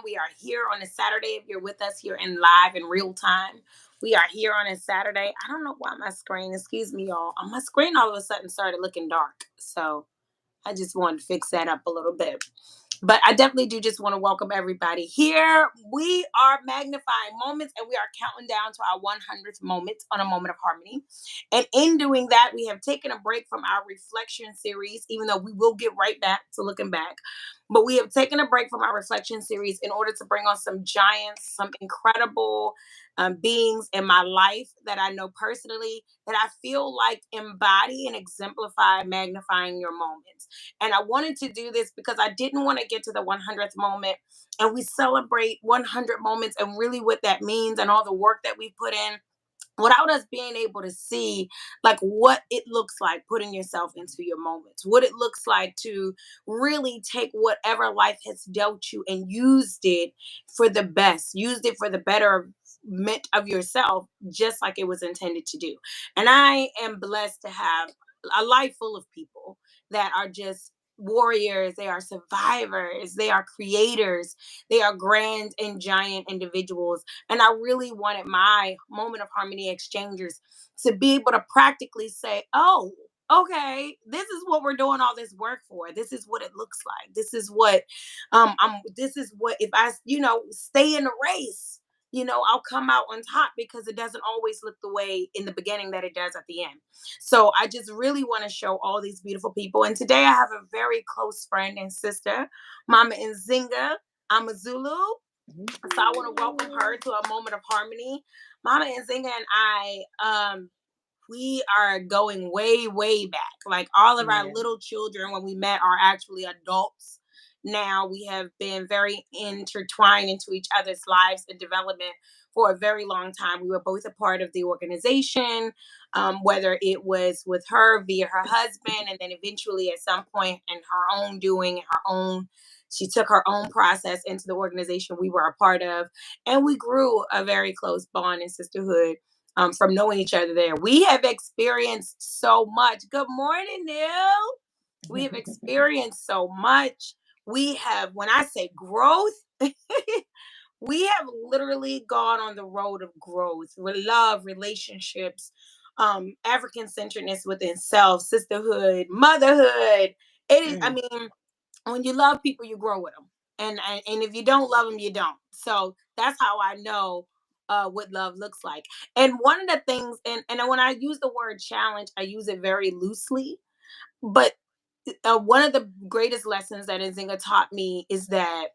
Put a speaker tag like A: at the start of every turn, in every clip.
A: We are here on a Saturday. If you're with us here in live in real time, we are here on a Saturday. I don't know why my screen, excuse me, y'all. My screen all of a sudden started looking dark. So I just wanted to fix that up a little bit. But I definitely do just want to welcome everybody here. We are magnifying moments and we are counting down to our 100th moment on a Moment of Harmony. And in doing that, we have taken a break from our reflection series, even though we will get right back to looking back. But we have taken a break from our reflection series in order to bring on some giants, some incredible beings in my life that I know personally that I feel like embody and exemplify magnifying your moments. And I wanted to do this because I didn't want to get to the 100th moment and we celebrate 100 moments and really what that means and all the work that we put in without us being able to see like what it looks like putting yourself into your moments, what it looks like to really take whatever life has dealt you and used it for the best, used it for the betterment of yourself, just like it was intended to do. And I am blessed to have a life full of people that are just warriors, they are survivors, they are creators, they are grand and giant individuals. And I really wanted my Moment of Harmony exchangers to be able to practically say, oh, okay, this is what we're doing all this work for. This is what it looks like. This is what this is what if I, stay in the race, I'll come out on top because it doesn't always look the way in the beginning that it does at the end. So I just really want to show all these beautiful people. And today I have a very close friend and sister, Mama Nzinga, Amazulu. So I want to welcome her to a Moment of Harmony. Mama Nzinga and we are going way, way back. Like all of our little children when we met are actually adults. Now we have been very intertwined into each other's lives and development for a very long time. We were both a part of the organization, whether it was with her via her husband, and then eventually at some point in her own doing, she took her own process into the organization we were a part of, and we grew a very close bond and sisterhood from knowing each other there. We have experienced so much. Good morning, Neil. We have experienced so much. We have, when I say growth, we have literally gone on the road of growth, with love, relationships, African centeredness within self, sisterhood, motherhood. It is, I mean, when you love people, you grow with them. And if you don't love them, you don't. So that's how I know what love looks like. And one of the things, and when I use the word challenge, I use it very loosely. But one of the greatest lessons that Nzinga taught me is that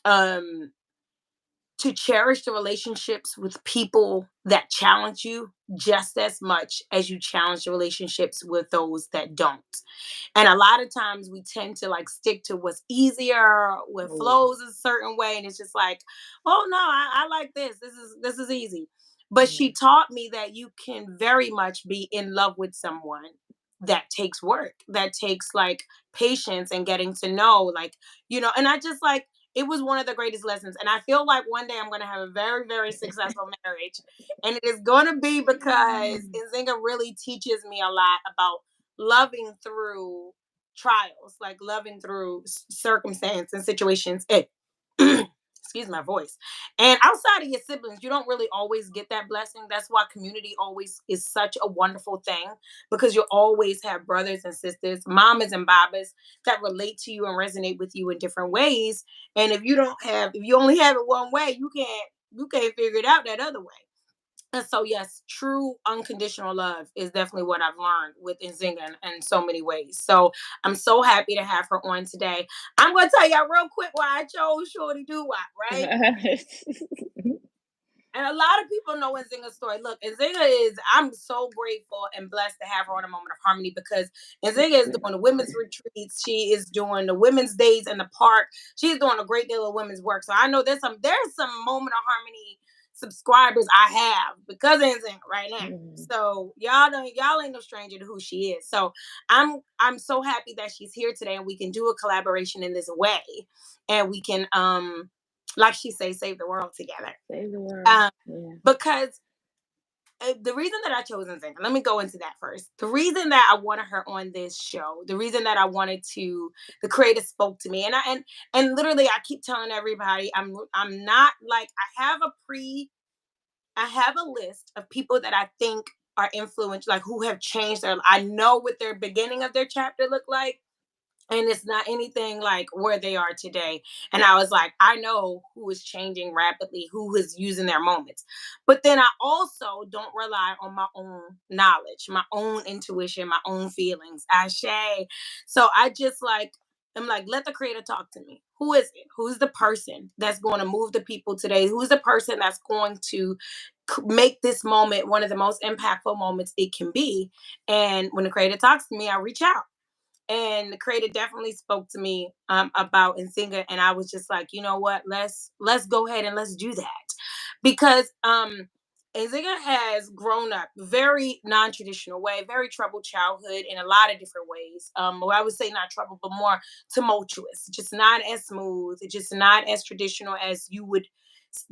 A: um, to cherish the relationships with people that challenge you just as much as you challenge the relationships with those that don't. And a lot of times we tend to like stick to what's easier, what flows a certain way, and it's just like, oh no, I like this. This is easy. But she taught me that you can very much be in love with someone that takes work, that takes like patience and getting to know, like, and I just like it was one of the greatest lessons. And I feel like one day I'm going to have a very, very successful marriage. And it is going to be because Nzinga really teaches me a lot about loving through trials, like loving through circumstance and situations. Excuse my voice. And outside of your siblings, you don't really always get that blessing. That's why community always is such a wonderful thing, because you always have brothers and sisters, mamas and babas that relate to you and resonate with you in different ways. And if you only have it one way, you can't figure it out that other way. And so, yes, true unconditional love is definitely what I've learned with Nzinga in so many ways. So I'm so happy to have her on today. I'm going to tell y'all real quick why I chose Shorty Doo Wop, right? And a lot of people know Nzinga's story. Look, I'm so grateful and blessed to have her on a Moment of Harmony, because Nzinga is doing the women's retreats. She is doing the women's days in the park. She's doing a great deal of women's work. So I know there's some Moment of Harmony subscribers I have because of Nzinga right now. So y'all ain't no stranger to who she is. So I'm so happy that she's here today and we can do a collaboration in this way, and we can like she say, save the world together.
B: Save the world.
A: Because the reason that I chose Nzinga, let me go into that first. The reason that I wanted her on this show, the reason that I wanted to, the creator spoke to me, and literally, I keep telling everybody, I'm not like I have a list of people that I think are influential, like who have changed their. I know what their beginning of their chapter looked like, and it's not anything like where they are today. And I was like, I know who is changing rapidly, who is using their moments. But then I also don't rely on my own knowledge, my own intuition, my own feelings. Ashe. So I just like, I'm like, let the creator talk to me. Who is it? Who's the person that's going to move the people today? Who's the person that's going to make this moment one of the most impactful moments it can be? And when the creator talks to me, I reach out, and the creator definitely spoke to me about Nzinga, and I was just like, you know what, let's go ahead and let's do that, because Nzinga has grown up very non-traditional way, very troubled childhood in a lot of different ways. Well, I would say not troubled, but more tumultuous, just not as smooth, just not as traditional as you would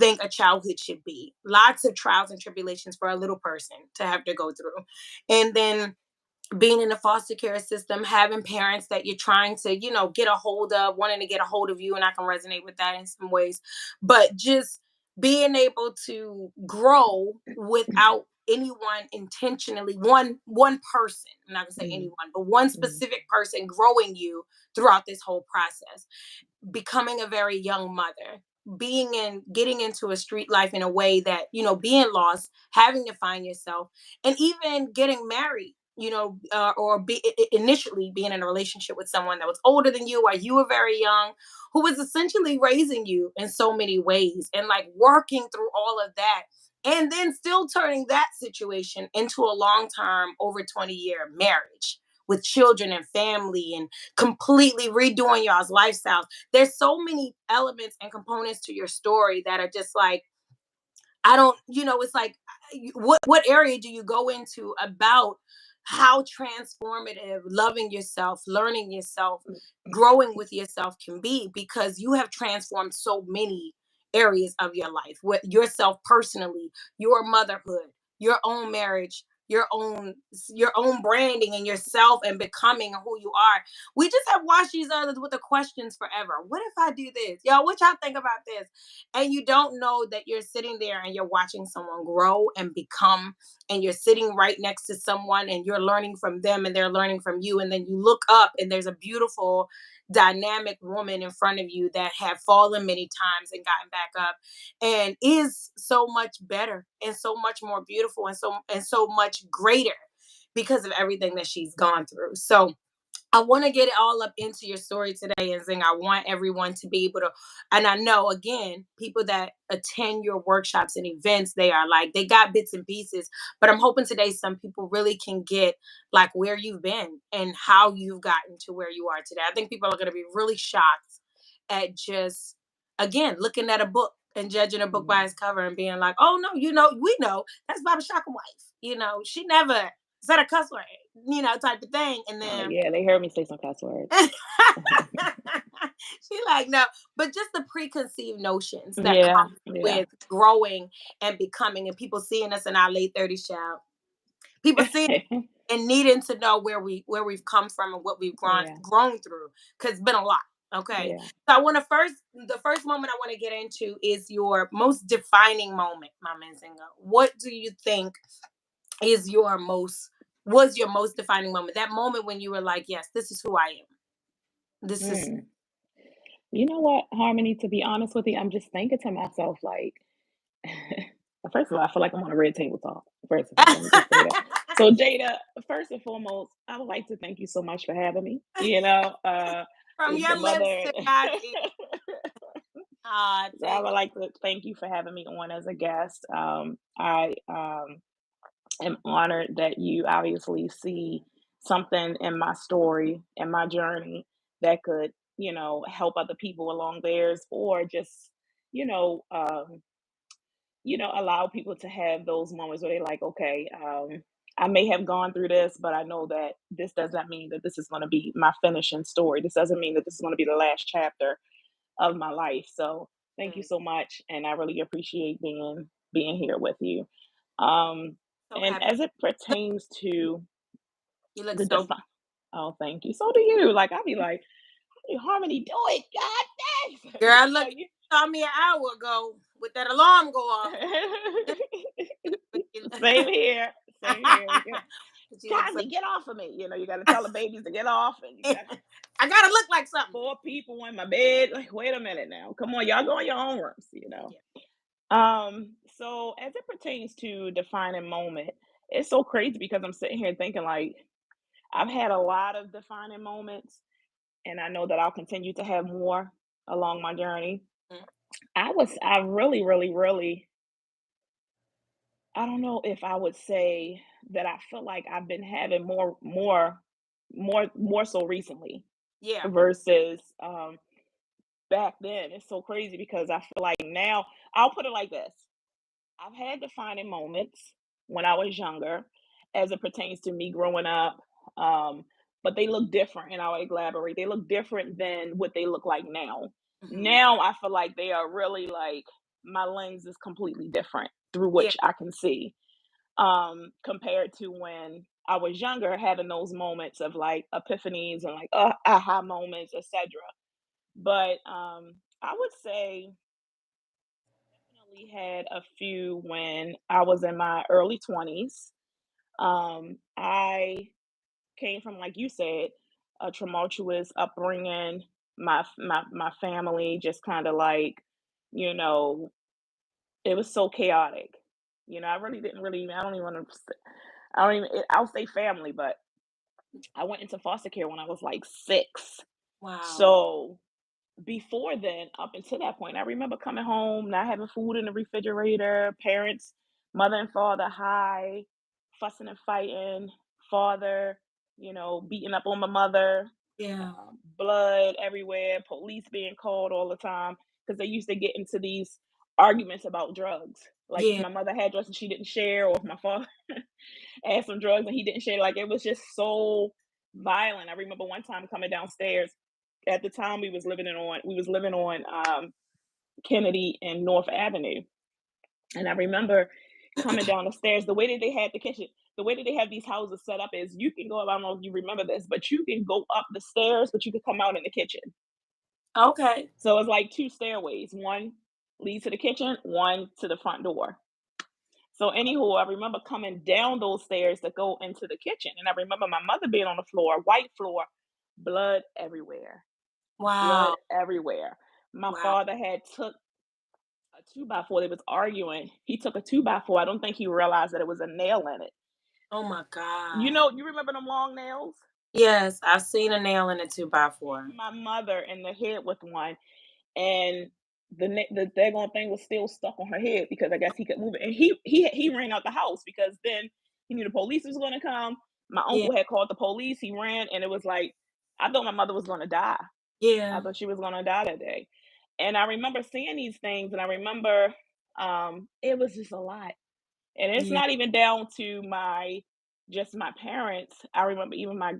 A: think a childhood should be. Lots of trials and tribulations for a little person to have to go through, and then being in the foster care system, having parents that you're trying to, get a hold of, wanting to get a hold of you, and I can resonate with that in some ways. But just being able to grow without anyone intentionally, one person, I'm not gonna say
B: Mm,
A: anyone, but one
B: mm,
A: specific person growing you throughout this whole process, becoming a very young mother, getting into a street life in a way that, being lost, having to find yourself, and even getting married, or initially being in a relationship with someone that was older than you while you were very young, who was essentially raising you in so many ways, and like working through all of that, and then still turning that situation into a long term, over 20-year marriage with children and family, and completely redoing y'all's lifestyles. There's so many elements and components to your story that are just like, I don't, it's like, what area do you go into about how transformative loving yourself, learning yourself, growing with yourself can be, because you have transformed so many areas of your life, with yourself personally, your motherhood, your own marriage, your own branding and yourself, and becoming who you are. We just have watched these others with the questions forever. What if I do this? Yo, what y'all think about this? And you don't know that you're sitting there and you're watching someone grow and become, and you're sitting right next to someone and you're learning from them and they're learning from you, and then you look up and there's a beautiful dynamic woman in front of you that have fallen many times and gotten back up, and is so much better and so much more beautiful, and so much greater because of everything that she's gone through. So I want to get it all up into your story today, and Zing, I want everyone to be able to, and I know again, people that attend your workshops and events, they are like, they got bits and pieces, but I'm hoping today some people really can get like where you've been and how you've gotten to where you are today. I think people are going to be really shocked at just, again, looking at a book and judging a book by
B: mm.
A: its cover and being like, oh no, we know that's Baba Shaka wife. She never said a cuss word, type of thing. And then
B: Yeah, they heard me say some cuss words.
A: she like, no, but just the preconceived notions that
B: Yeah,
A: come
B: yeah.
A: with growing and becoming, and people seeing us in our late 30s, child. People seeing and needing to know where we've come from and what we've grown
B: Yeah,
A: grown through, because it's been a lot. Okay.
B: yeah.
A: So I want to first the first moment I want to get into is your most defining moment, Mama Nzinga. What do you think is your most defining moment? That moment when you were like, yes, this is who I am. This is
B: Mm. You know what, Harmony, to be honest with you, I'm just thinking to myself, like, first of all, I feel like I'm on a red table talk. First of all, let me just say that. So, Jada, first and foremost, I would like to thank you so much for having me.
A: from
B: Is the
A: your lips
B: mother.
A: to God's ears. Ah,
B: So I
A: thank
B: would
A: you.
B: like to thank you for having me on as a guest. I am honored that you obviously see something in my story and my journey that could, help other people along theirs, or just, you know, um, allow people to have those moments where they're like, okay, I may have gone through this, but I know that this doesn't mean that this is going to be my finishing story. This doesn't mean that this is going to be the last chapter of my life. So thank you
A: Mm.
B: so much, and I really appreciate being here with you. Um,
A: So
B: And
A: happy.
B: as it pertains to
A: You look
B: the
A: so
B: defi oh, thank you. So do you. Like, I'll be like, "How did Harmony do it? God dang!"
A: girl.
B: You know,
A: Look, you saw me an hour ago with that alarm go off.
B: Same here. Same here. Yeah.
A: But you look so.
B: Kindly get off of me. You know, you got to tell the babies to get off, and you got
A: I gotta look like something.
B: four people in my bed. Like, wait a minute now. Come on, y'all go in your own rooms, you know.
A: Yeah.
B: So as it pertains to defining moment, it's so crazy because I'm sitting here thinking like I've had a lot of defining moments, and I know that I'll continue to have more along my journey.
A: Mm.
B: I really, really, really, I don't know if I would say that I feel like I've been having more so recently
A: Yeah.
B: versus back then. It's so crazy because I feel like now, I'll put it like this. I've had defining moments when I was younger as it pertains to me growing up. Um, but they look different, and I'll elaborate. They look different than what they look like now.
A: Hmm.
B: Now I feel like they are really like my lens is completely different through
A: Yeah.
B: which I can see. Compared to when I was younger, having those moments of like epiphanies and like aha moments, etc. But I would say definitely had a few when I was in my early 20s. I came from, like you said, a tumultuous upbringing. My family just kind of like, you know, it was so chaotic. You know, I really didn't really. I don't even want to. I don't even. I'll say family, but I went into foster care when I was like 6.
A: Wow.
B: So before then, up until that point, I remember coming home, not having food in the refrigerator, parents, mother and father high, fussing and fighting, father, beating up on my mother,
A: Yeah.
B: blood everywhere, police being called all the time because they used to get into these arguments about drugs. Like if
A: Yeah.
B: my mother had drugs and she didn't share, or if my father had some drugs and he didn't share, like it was just so violent. I remember one time coming downstairs. At the time, we was living on Kennedy and North Avenue, and I remember coming down the stairs. The way that they had the kitchen, the way that they have these houses set up is you can go up. I don't know if you remember this, but you can go up the stairs, but you can come out in the kitchen.
A: Okay.
B: So it's like two stairways. One leads to the kitchen, one to the front door. So anywho, I remember coming down those stairs to go into the kitchen, and I remember my mother being on the floor, white floor, blood everywhere, blood
A: Wow.
B: everywhere. My
A: Wow.
B: father had took a 2x4. They was arguing. He took a 2x4. I don't think he realized that it was a nail in it.
A: Oh my
B: You
A: God.
B: know, you remember them long nails?
A: Yes, I've seen a nail in a two by
B: Hit
A: four.
B: my mother in the head with one, and the daggone thing was still stuck on her head because I guess he could move it. And he ran out the house because then he knew the police was going to come. My
A: Yeah.
B: uncle had called the police. He ran, and it was like I thought my mother was going to die. I
A: Yeah.
B: thought she was going to die that day. And I remember seeing these things, and I remember it was just a lot. And it's
A: Yeah.
B: not even down to my just my parents. I remember even my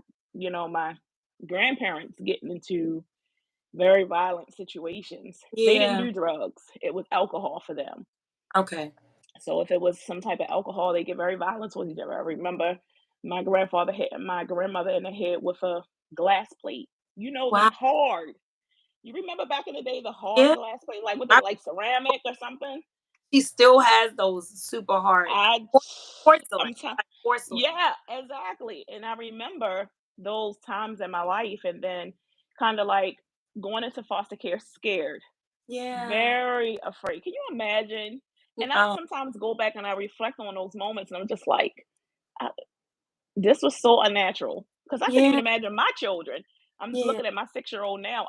B: grandparents getting into very violent situations. They didn't
A: Yeah.
B: do drugs. It was alcohol for them.
A: Okay.
B: So if it was some type of alcohol, they get very violent with each other. I remember my grandfather hitting my grandmother in the head with a glass plate. You know them
A: Wow.
B: hard. You remember back in the day the hard
A: Yeah.
B: glass plate, like what they
A: I,
B: like ceramic or something?
A: she still has those super hard
B: I
A: porcelain.
B: I'm telling,
A: Like porcelain.
B: yeah, exactly. And I remember those times in my life, and then kind of like going into foster care scared,
A: Yeah.
B: very afraid. Can you imagine? And I
A: Um,
B: sometimes go back and I reflect on those moments, and I'm just like, I, this was so unnatural. Because I couldn't even
A: yeah.
B: imagine my children. I'm just
A: Yeah.
B: looking at my 6-year-old now.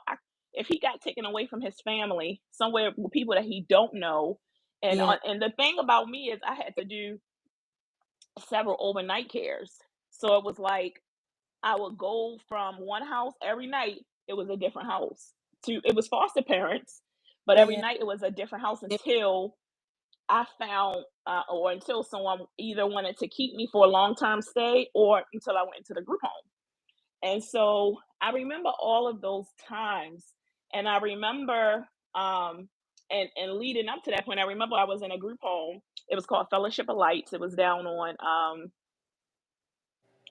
B: If he got taken away from his family somewhere with people that he don't know,
A: Yeah.
B: and the thing about me is I had to do several overnight cares. So it was like I would go from one house every night, it was a different house. It was foster parents, but every
A: Yeah.
B: night it was a different house
A: Yeah.
B: until I found or until someone either wanted to keep me for a long-term stay or until I went into the group home. And so I remember all of those times. And I remember and leading up to that point, I remember I was in a group home It was called Fellowship of Lights. It was down on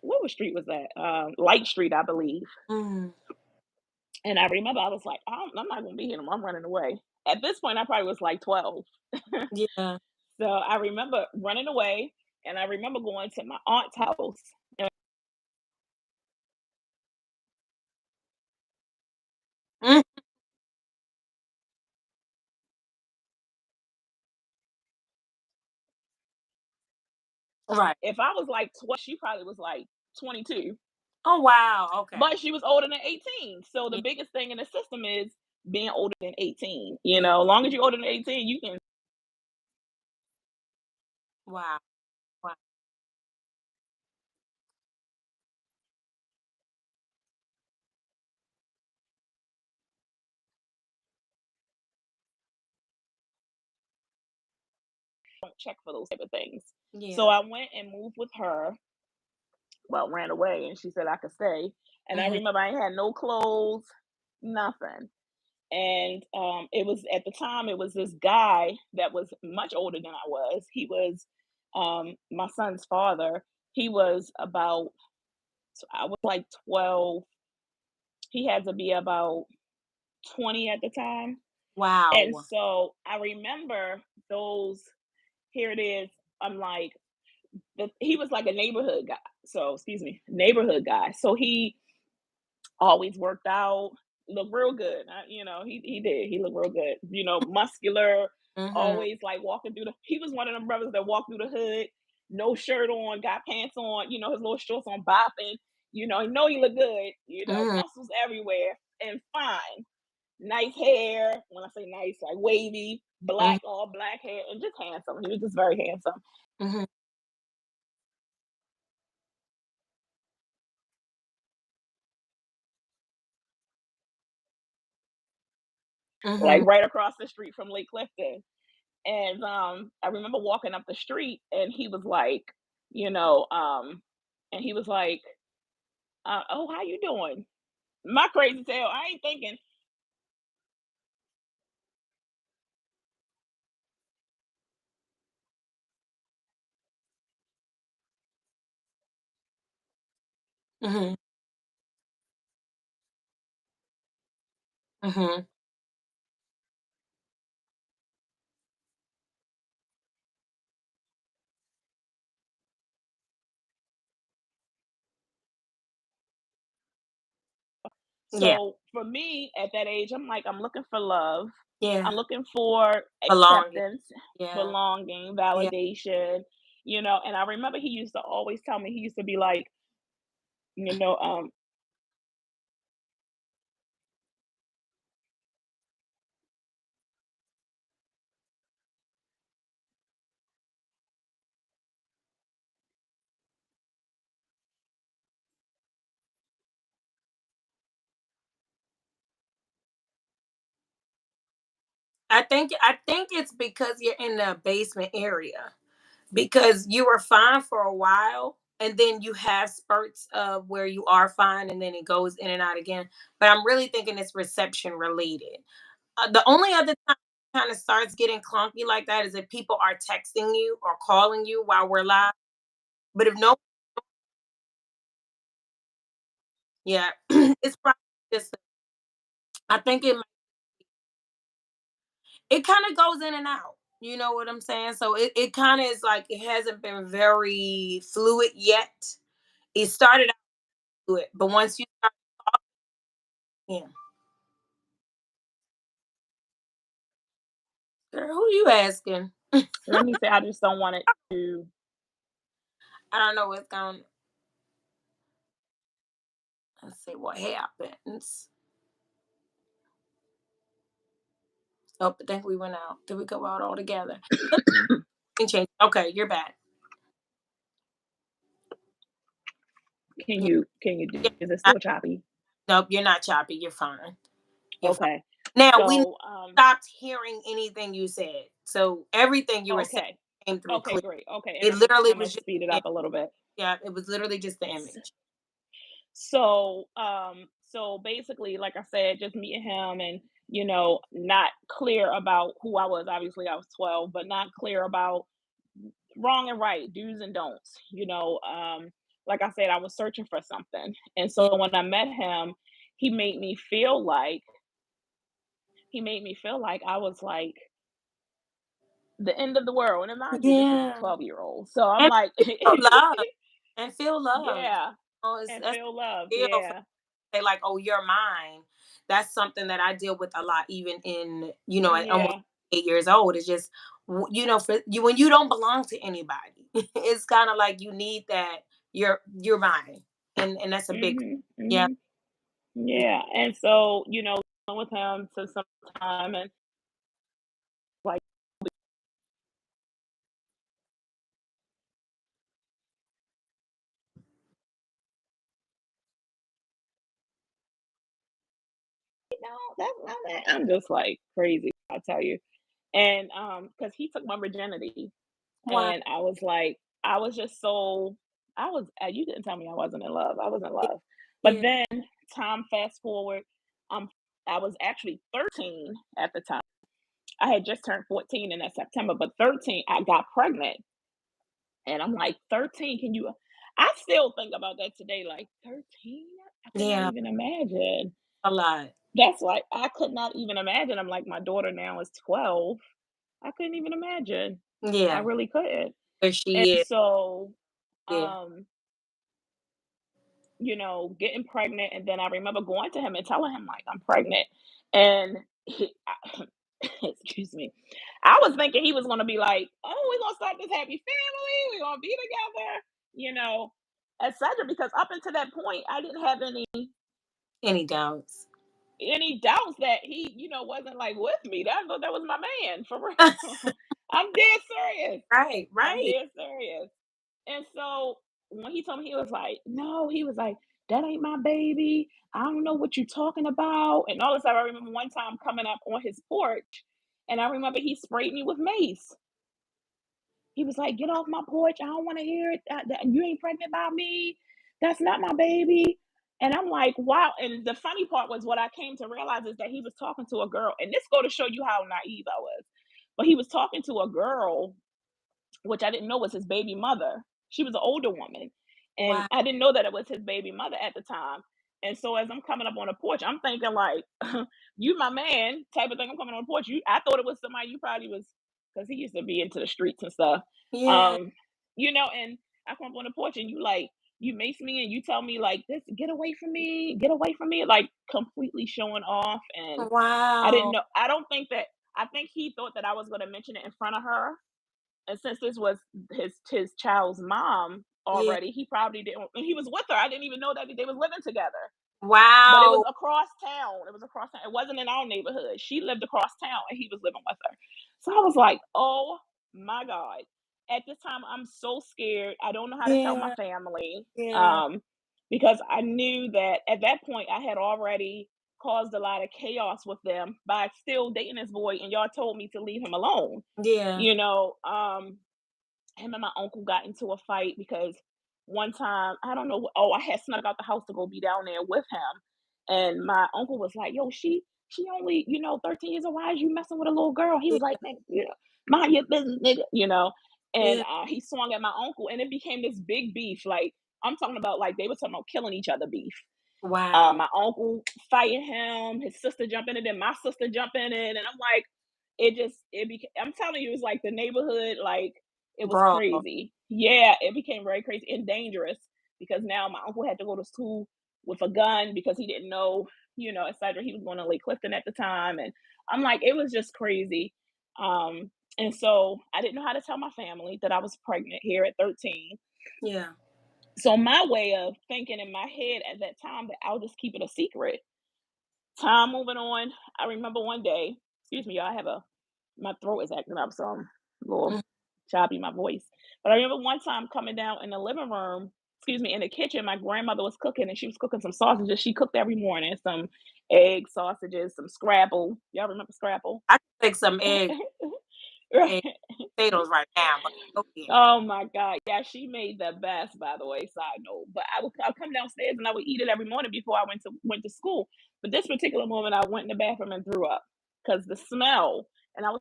B: what street was that? Light Street, I believe.
A: Mm,
B: And I remember I was like, I'm not gonna be here. I'm running away. At this point, I probably was like 12.
A: yeah.
B: So I remember running away, and I remember going to my aunt's house. And
A: Mm, right.
B: if I was like 12, she probably was like 22,
A: Oh wow. Okay.
B: but she was older than 18. So the
A: Yeah.
B: biggest thing in the system is being older than 18. You
A: Yeah.
B: know, as long as you're older than 18, you can
A: Wow. Wow.
B: don't check for those type of things. So
A: Yeah.
B: I went and moved with her, well, ran away, and she said I could stay. And I
A: Hmm.
B: remember I had no clothes, nothing. And it was at the time it was this guy that was much older than I was. He was my son's father. He was about, so I was like 12. He had to be about 20 at the time. And
A: Wow.
B: so I remember those, here it is. I'm like, he was like a neighborhood guy. So, excuse me, neighborhood guy. So he always worked out, looked real good. He did. He looked real good. Muscular,
A: Hmm.
B: always like walking through the. He was one of them brothers that walked through the hood, no shirt on, got pants on. His little shorts on, bopping. He looked good.
A: Hmm.
B: Muscles everywhere and fine. Nice hair. When I say nice, like wavy,
A: Hmm.
B: black, all black hair, and just handsome. He was just very handsome.
A: Hmm.
B: Like
A: Hmm.
B: right across the street from Lake Clifton. And I remember walking up the street, and he was like, you know, um, and he was like, "Oh, how you doing?" My crazy tail. I ain't thinking.
A: Hmm. Hmm. Yeah.
B: So for me at that age, I'm like, I'm looking for love.
A: Yeah.
B: I'm looking for
A: Belonging.
B: acceptance,
A: Yeah.
B: belonging,
A: Yeah.
B: validation. And I remember he used to always tell me. He used to be like, you know, um,
A: I think it's because you're in the basement area. Because you were fine for a while and then you have spurts of where you are fine and then it goes in and out again. But I'm really thinking it's reception related. The only other time it kind of starts getting clunky like that is if people are texting you or calling you while we're live. But if no, yeah, it's probably just. I think it kind of goes in and out. You know what I'm saying? So it kind of is like it hasn't been very fluid yet. It started out fluid, but once you start, yeah. Girl, who you asking?
B: let me say, I just don't want it to.
A: I don't know what's going. Let's see what happens. Oh, I think we went out. Did we go out all together? Let me change. Okay, you're back.
B: Can
A: Yeah,
B: you do?
A: yeah.
B: Is it
A: I,
B: still choppy?
A: nope, you're not choppy. You're fine. You're fine.
B: Okay.
A: Now we
B: So,
A: stopped hearing anything you said, so everything you were saying
B: okay.
A: came through
B: Okay,
A: clear.
B: great. Okay, and
A: It
B: I'm gonna
A: literally
B: I'm gonna
A: was just
B: speed it
A: the
B: up a little bit.
A: yeah. It was literally just the image.
B: So basically, like I said, just meeting him and not clear about who I was. Obviously, I was 12, but not clear about wrong and right, do's and don'ts. Like I said, I was searching for something, and
A: Yeah.
B: so when I met him, he made me feel like I was like the end of the world. And mind you, this is a
A: Yeah.
B: 12-year-old. So I'm
A: And
B: like,
A: feel love. And feel loved.
B: yeah,
A: Oh, it's
B: and
A: that's
B: feel loved.
A: deal for
B: Yeah.
A: say like, "Oh, you're mine." That's something that I deal with a lot, even in at almost
B: Yeah.
A: 8 years old. It's just for you when you don't belong to anybody, it's kind of like you need that. You're mine, and that's a big
B: Mhm.
A: yeah.
B: Mhm. Yeah. And so, with him to some time and like, that's not that. I'm just like crazy, I tell you. And because he took my virginity,
A: Wow.
B: and I was just so, you didn't tell me I wasn't in love. I was in love. But
A: Yeah.
B: then time fast forward, um, I was actually 13 at the time. I had just turned 14 in that September, but 13, I got pregnant. And I'm like, 13, can you? I still think about that today, like 13? I could not
A: Yeah.
B: even imagine.
A: A lot.
B: That's like, I could not even imagine. I'm like, my daughter now is 12. I couldn't even imagine. I
A: Yeah.
B: really couldn't.
A: Where
B: And
A: she is.
B: so,
A: Yeah.
B: um, getting pregnant, and then I remember going to him and telling him like I'm pregnant, and excuse me, I was thinking he was gonna be like, "Oh, we're gonna start this happy family. We're gonna be together," etc. Because up until that point, I didn't have
A: Any doubts?
B: any doubts that he, wasn't like with me. That was my man for real. I'm dead serious.
A: Right.
B: I'm
A: Right.
B: dead serious. And so when he told me, he was like, "No," he was like, "That ain't my baby. I don't know what you're talking about." And all this time, I remember one time coming up on his porch, and I remember he sprayed me with mace. He was like, "Get off my porch. I don't want to hear it. You ain't pregnant by me. That's not my baby." And I'm like, wow. And the funny part was what I came to realize is that he was talking to a girl. And this go to show you how naive I was. But he was talking to a girl, which I didn't know was his baby mother. She was an older woman, and
A: Wow.
B: I didn't know that it was his baby mother at the time. And so as I'm coming up on the porch, I'm thinking like, "You my man," type of thing. I'm coming on the porch. I thought it was somebody you probably was, because he used to be into the streets and stuff.
A: Yeah.
B: Um, and I come up on the porch and you mace me and you tell me like this, get away from me, like completely showing off. And I didn't
A: Wow.
B: know. I think he thought that I was going to mention it in front of her, and since this was his child's mom
A: Yeah.
B: already, he probably didn't, and he was with her. I didn't even know that they was living together. But it was
A: Wow.
B: across town. It was across town. It wasn't in our neighborhood. She lived across town and he was living with her. So I was like, "Oh my God." At this time, I'm so scared. I don't know how to tell my
A: Yeah.
B: family.
A: Yeah.
B: Um, because I knew that at that point I had already caused a lot of chaos with them by still dating this boy, and y'all told me to leave him alone.
A: Yeah.
B: You know, him and my uncle got into a fight because one time, I don't know, I had snuck out the house to go be down there with him, and my uncle was like, "Yo, she only 13 years old. Why is you messing with a little girl?" He was like, "Man, mind your business, nigga." And
A: Yeah.
B: he swung at my uncle, and it became this big beef. Like, I'm talking about, like, they were talking about killing each other beef.
A: Wow.
B: My uncle fighting him, his sister jumping in, and my sister jumping in, and I'm like, it became. I'm telling you, it's like the neighborhood, like it was
A: Bro.
B: crazy. Yeah, it became very crazy and dangerous because now my uncle had to go to school with a gun because he didn't know, etc. He was going to Lake Clifton at the time, and I'm like, it was just crazy. Um, and so I didn't know how to tell my family that I was pregnant here at 13.
A: Yeah.
B: So my way of thinking in my head at that time that I'll just keep it a secret. Time moving on. I remember one day, excuse me, y'all, I have my throat is acting up, so I'm a little
A: Mm.
B: choppy, my voice. But I remember one time coming down in the living room, excuse me, in the kitchen, my grandmother was cooking and she was cooking some sausages. She cooked every morning, some egg sausages, some scrapple. Y'all remember scrapple?
A: I can take some
B: Right.
A: egg potatoes right now, but okay.
B: Oh my God. Yeah, she made the best, by the way, side note. But I'll come downstairs and I would eat it every morning before I went to school. But this particular moment I went in the bathroom and threw up because the smell, and I was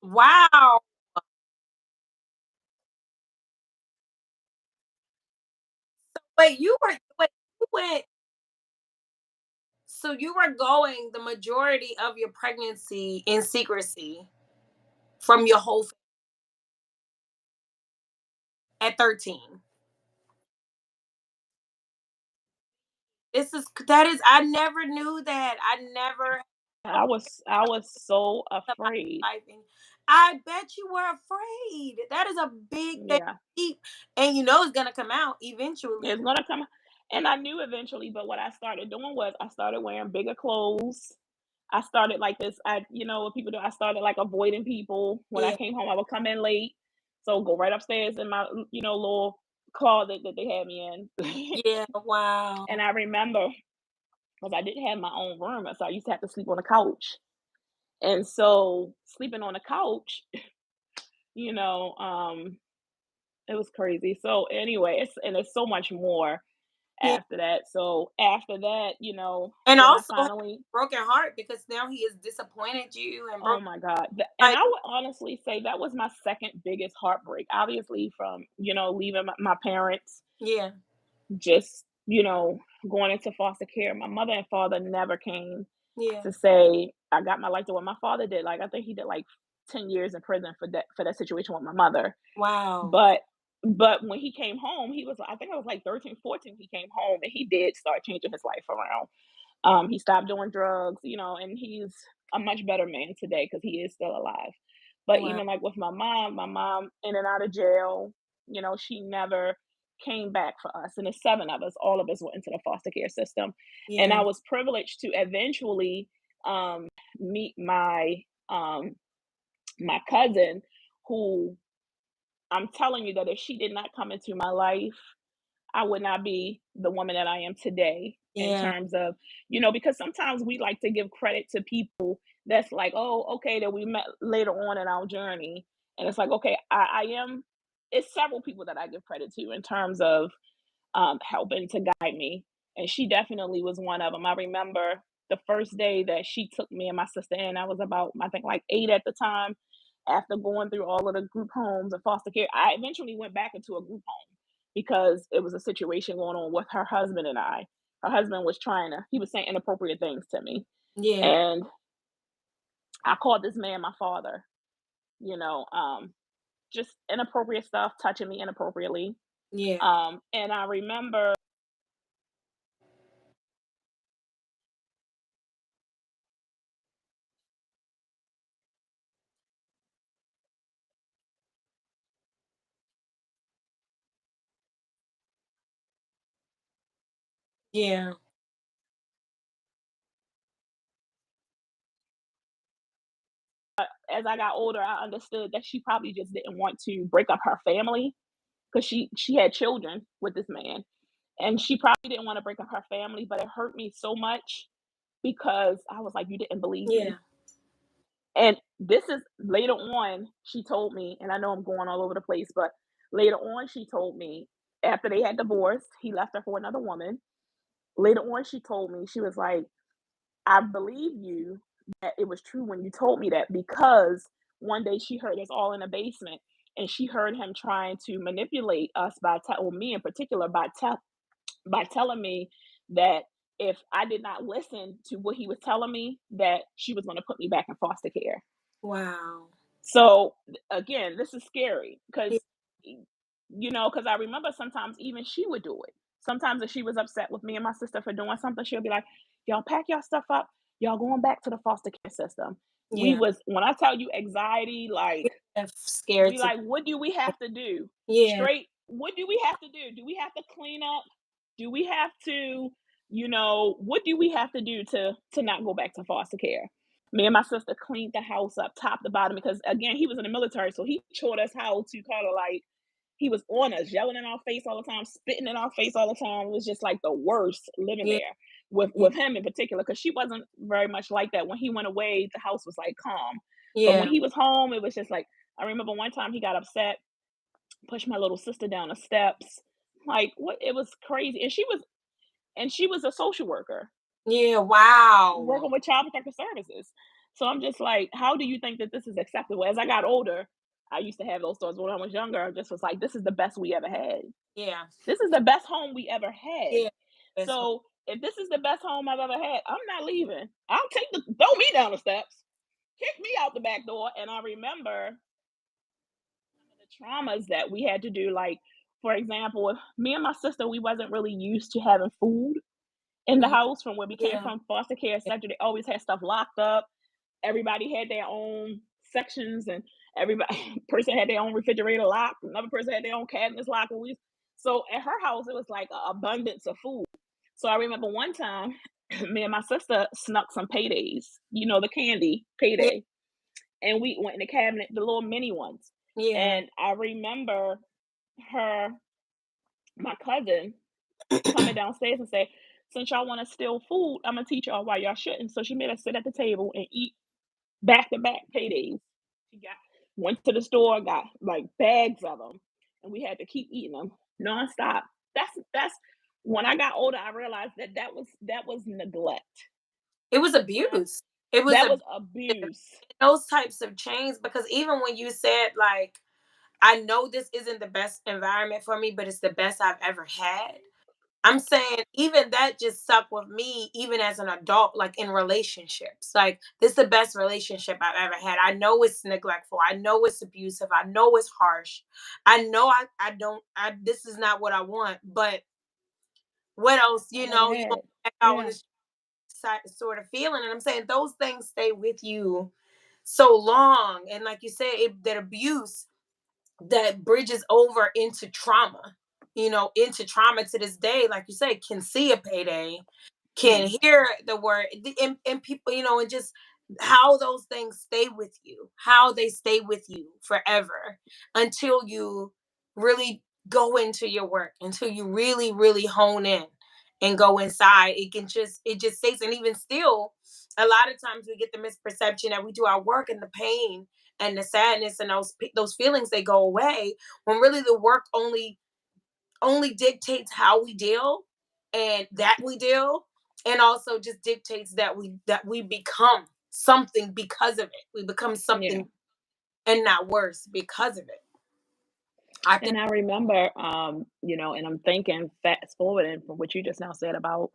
A: Wow. Wait, you went so you were going the majority of your pregnancy in secrecy from your whole at 13. That is I never knew that. I never
B: I was so
A: about
B: afraid.
A: life and I bet you were afraid. That is a big that
B: Yeah.
A: deep and you know it's gonna come out eventually.
B: It's gonna come, and I knew eventually, but what I started doing was I started wearing bigger clothes. I started like this. What people do. I started like avoiding people. When I
A: Yeah,
B: came home, I would come in late, so go right upstairs in my little closet that they had me in.
A: yeah, wow.
B: And I remember because I didn't have my own room, so I used to have to sleep on the couch. And so sleeping on the couch, you know, um, it was crazy. So anyway, it's so much more
A: Yeah.
B: after that. So after that,
A: And
B: then I
A: also have a
B: finally,
A: broken heart because now he has disappointed you and
B: oh
A: broke
B: my God. And
A: like
B: I would honestly say that was my second biggest heartbreak. Obviously, from, leaving my parents,
A: yeah,
B: just, going into foster care. My mother and father never came
A: yeah.
B: to say, I got my life the way my father did. Like, I think he did like 10 years in prison for that situation with my mother.
A: Wow.
B: But when he came home, he was, I think I was like 13, 14. He came home and he did start changing his life around. He stopped doing drugs, and he's a much better man today because he is still alive. But
A: Wow.
B: even like with my mom in and out of jail, she never came back for us. And the seven of us, all of us went into the foster care system. And I
A: Yeah.
B: was privileged to eventually meet um, my cousin, who, I'm telling you that if she did not come into my life, I would not be the woman that I am today in
A: Yeah.
B: terms of, because sometimes we like to give credit to people that's like, oh, okay, that we met later on in our journey. And it's like, okay, it's several people that I give credit to in terms of helping to guide me. And she definitely was one of them. I remember the first day that she took me and my sister in, I was about, I think, like 8 at the time. After going through all of the group homes and foster care, I eventually went back into a group home because it was a situation going on with her husband and I. Her husband was he was saying inappropriate things to me.
A: Yeah.
B: And I called this man my father, you know, um, just inappropriate stuff, touching me inappropriately.
A: Yeah.
B: And I remember,
A: Yeah.
B: as I got older, I understood that she probably just didn't want to break up her family because she had children with this man, and she probably didn't want to break up her family. But it hurt me so much because I was like, you didn't believe
A: Yeah.
B: me. And this is later on, she told me, and I know I'm going all over the place, but later on, she told me after they had divorced, he left her for another woman. Later on, she told me, she was like, I believe you that it was true when you told me that because one day she heard us all in the basement and she heard him trying to manipulate us or me in particular, by telling me that if I did not listen to what he was telling me, that she was going to put me back in foster care.
A: Wow.
B: So again, this is scary
A: Yeah.
B: because I remember sometimes even she would do it. Sometimes if she was upset with me and my sister for doing something, she'll be like, "Y'all pack your stuff up. Y'all going back to the foster care system." We
A: Yeah.
B: was when I tell you anxiety, like
A: Yeah. Scared
B: we
A: to
B: like, what do we have to do?
A: yeah.
B: Straight, what do we have to do? Do we have to clean up? Do we have to, what do we have to do to not go back to foster care? Me and my sister cleaned the house up top to bottom because again, he was in the military, so he taught us how to kind of like he was on us, yelling in our face all the time, spitting in our face all the time. It was just like the worst living
A: Yeah.
B: there with
A: Yeah.
B: him in particular because she wasn't very much like that. When he went away, the house was like calm, but when
A: Yeah.
B: he was home, it was just like I remember one time he got upset, pushed my little sister down the steps. Like what? It was crazy, and she was a social worker
A: Yeah. Wow.
B: working with child protective services. So I'm just like, how do you think that this is acceptable? As I got older, I used to have those thoughts. When I was younger, I just was like, this is the best we ever had.
A: Yeah.
B: This is the best home we ever had.
A: Yeah. That's
B: So if this is the best home I've ever had, I'm not leaving. I'll take the throw me down the steps, kick me out the back door. And I remember the traumas that we had to do. Like, for example, me and my sister, we wasn't really used to having food in the
A: yeah.
B: house from where we came
A: Yeah.
B: from, foster care, etc. They always had stuff locked up. Everybody had their own sections, and everybody person had their own refrigerator locked. Another person had their own cabinets locked. And so at her house, it was like an abundance of food. So I remember one time, me and my sister snuck some paydays, the candy
A: Yeah.
B: payday, and we went in the cabinet, the little mini ones.
A: Yeah.
B: And I remember her, my cousin, coming downstairs and say, "Since y'all want to steal food, I'm gonna teach y'all why y'all shouldn't." So she made us sit at the table and eat back to back paydays. She got went to the store, got like bags of them, and we had to keep eating them nonstop. That's when I got older, I realized that was neglect.
A: It was
B: That
A: abuse. It was
B: that
A: a
B: was abuse.
A: those types of chains, because even when you said like, I know this isn't the best environment for me, but it's the best I've ever had. I'm saying even that just stuck with me, even as an adult, like in relationships. Like, this is the best relationship I've ever had. I know it's neglectful. I know it's abusive. I know it's harsh. I know I don't, this is not what I want. But what else,
B: I never
A: you want
B: had.
A: to back out on
B: Yeah.
A: this sort of feeling. And I'm saying those things stay with you so long. And like you said, that abuse that bridges over into trauma, into trauma to this day, like you say, can see a payday, can
B: Mm,
A: hear the word, and people, and just how those things stay with you, how they stay with you forever until you really go into your work, until you really, really hone in and go inside. It just stays. And even still, a lot of times we get the misperception that we do our work and the pain and the sadness and those feelings, they go away, when really the work only dictates how we deal, and that we deal, and also just dictates that we become something because of it. We become
B: yeah.
A: something, and not worse because of it. I think.
B: And I remember, and I'm thinking fast forwarding from what you just now said about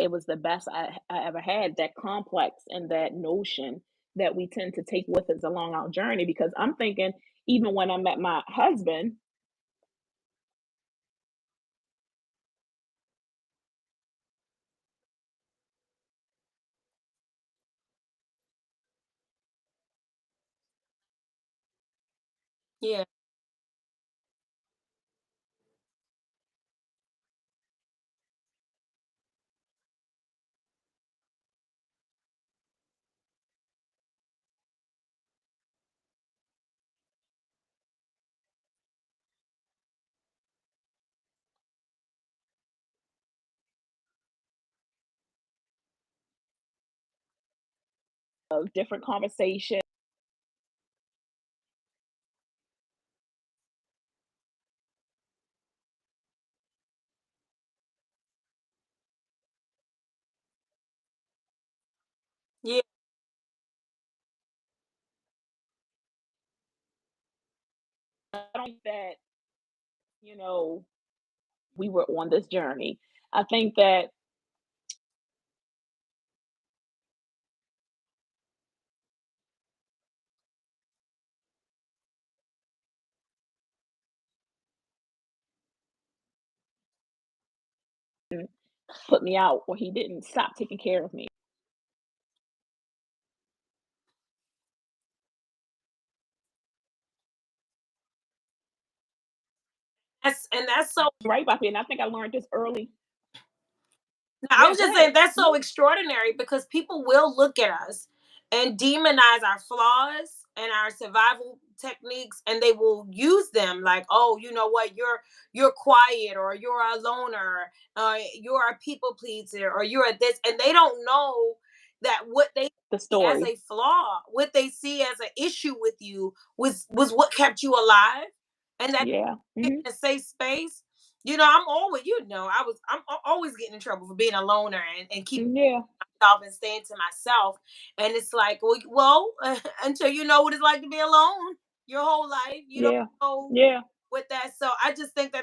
B: it was the best I ever had, that complex and that notion that we tend to take with us along our journey. Because I'm thinking, even when I met my husband,
A: Yeah.
B: of different conversations
A: Yeah.
B: that, you know, we were on this journey. I think that put me out, or he didn't stop taking care of me.
A: That's so.
B: Right, Buffy, and I think I learned this early.
A: No, I
B: Yeah,
A: was
B: go
A: just
B: ahead.
A: saying that's so
B: Mhm.
A: extraordinary, because people will look at us and demonize our flaws and our survival techniques, and they will use them like, oh, you know what, you're quiet, or you're a loner, you're a people pleaser, or you're a this, and they don't know that what they
B: The
A: see as
B: story.
A: a flaw, what they see as an issue with you, was what kept you alive, and that
B: Yeah.
A: in
B: Mhm.
A: a safe space. I'm always, always getting in trouble for being a loner and keeping
B: Yeah,
A: myself and staying to myself. And it's like, well, until you know what it's like to be alone your whole life, you don't
B: yeah,
A: know
B: yeah.
A: with that. So I just think I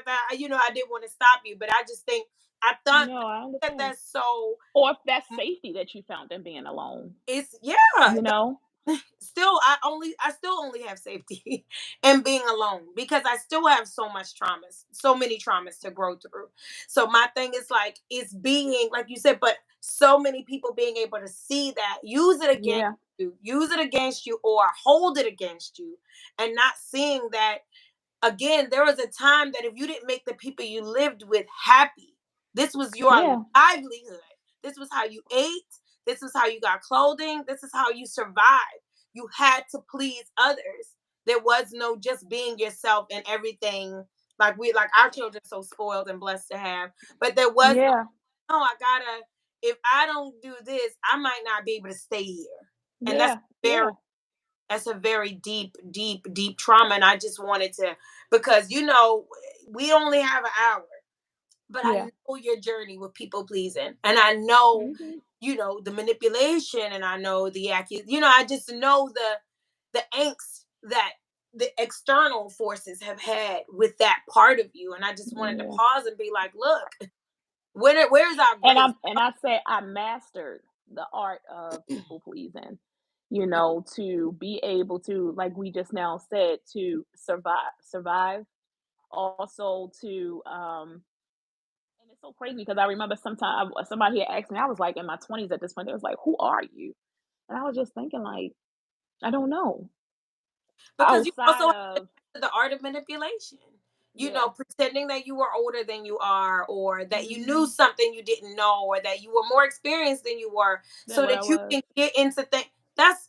A: didn't want to stop you, but I just think I thought
B: No, I
A: that
B: understand.
A: that's so.
B: Or if that's safety that you found in being alone,
A: It's yeah.
B: you know?
A: Still, I still only have safety in being alone because I still have so many traumas to grow through. So my thing is like it's being like you said, but so many people being able to see that,
B: Yeah,
A: use it against you, or hold it against you, and not seeing that again, there was a time that if you didn't make the people you lived with happy, this was your
B: yeah,
A: livelihood. This was how you ate. This was how you got clothing. This is how you survived. You had to please others. There was no just being yourself and everything. Like our children so spoiled and blessed to have. But there was
B: yeah,
A: no, I gotta, if I don't do this, I might not be able to stay here. And
B: yeah,
A: very
B: yeah,
A: that's a very deep, deep, deep trauma. And I just wanted to, because we only have an hour, but I
B: yeah.
A: know your journey with people pleasing, and I know,
B: Mhm.
A: the manipulation, and I know the I just know the angst that the external forces have had with that part of you, and I just wanted to
B: Yeah.
A: pause and be like, look, where's our grace?
B: And I say I mastered the art of people pleasing, to be able to, like we just now said, to survive, also to and it's so crazy because I remember sometime somebody had asked me, I was like in my 20s at this point, they was like, "Who are you?" And I was just thinking like, I don't know.
A: Because you also
B: Outside
A: have
B: of
A: the art of manipulation.
B: yeah.
A: Pretending that you were older than you are, or that you knew
B: Mhm.
A: something you didn't know, or that you were more experienced than you were,
B: That
A: so
B: what I
A: that you
B: was.
A: can get into things. That's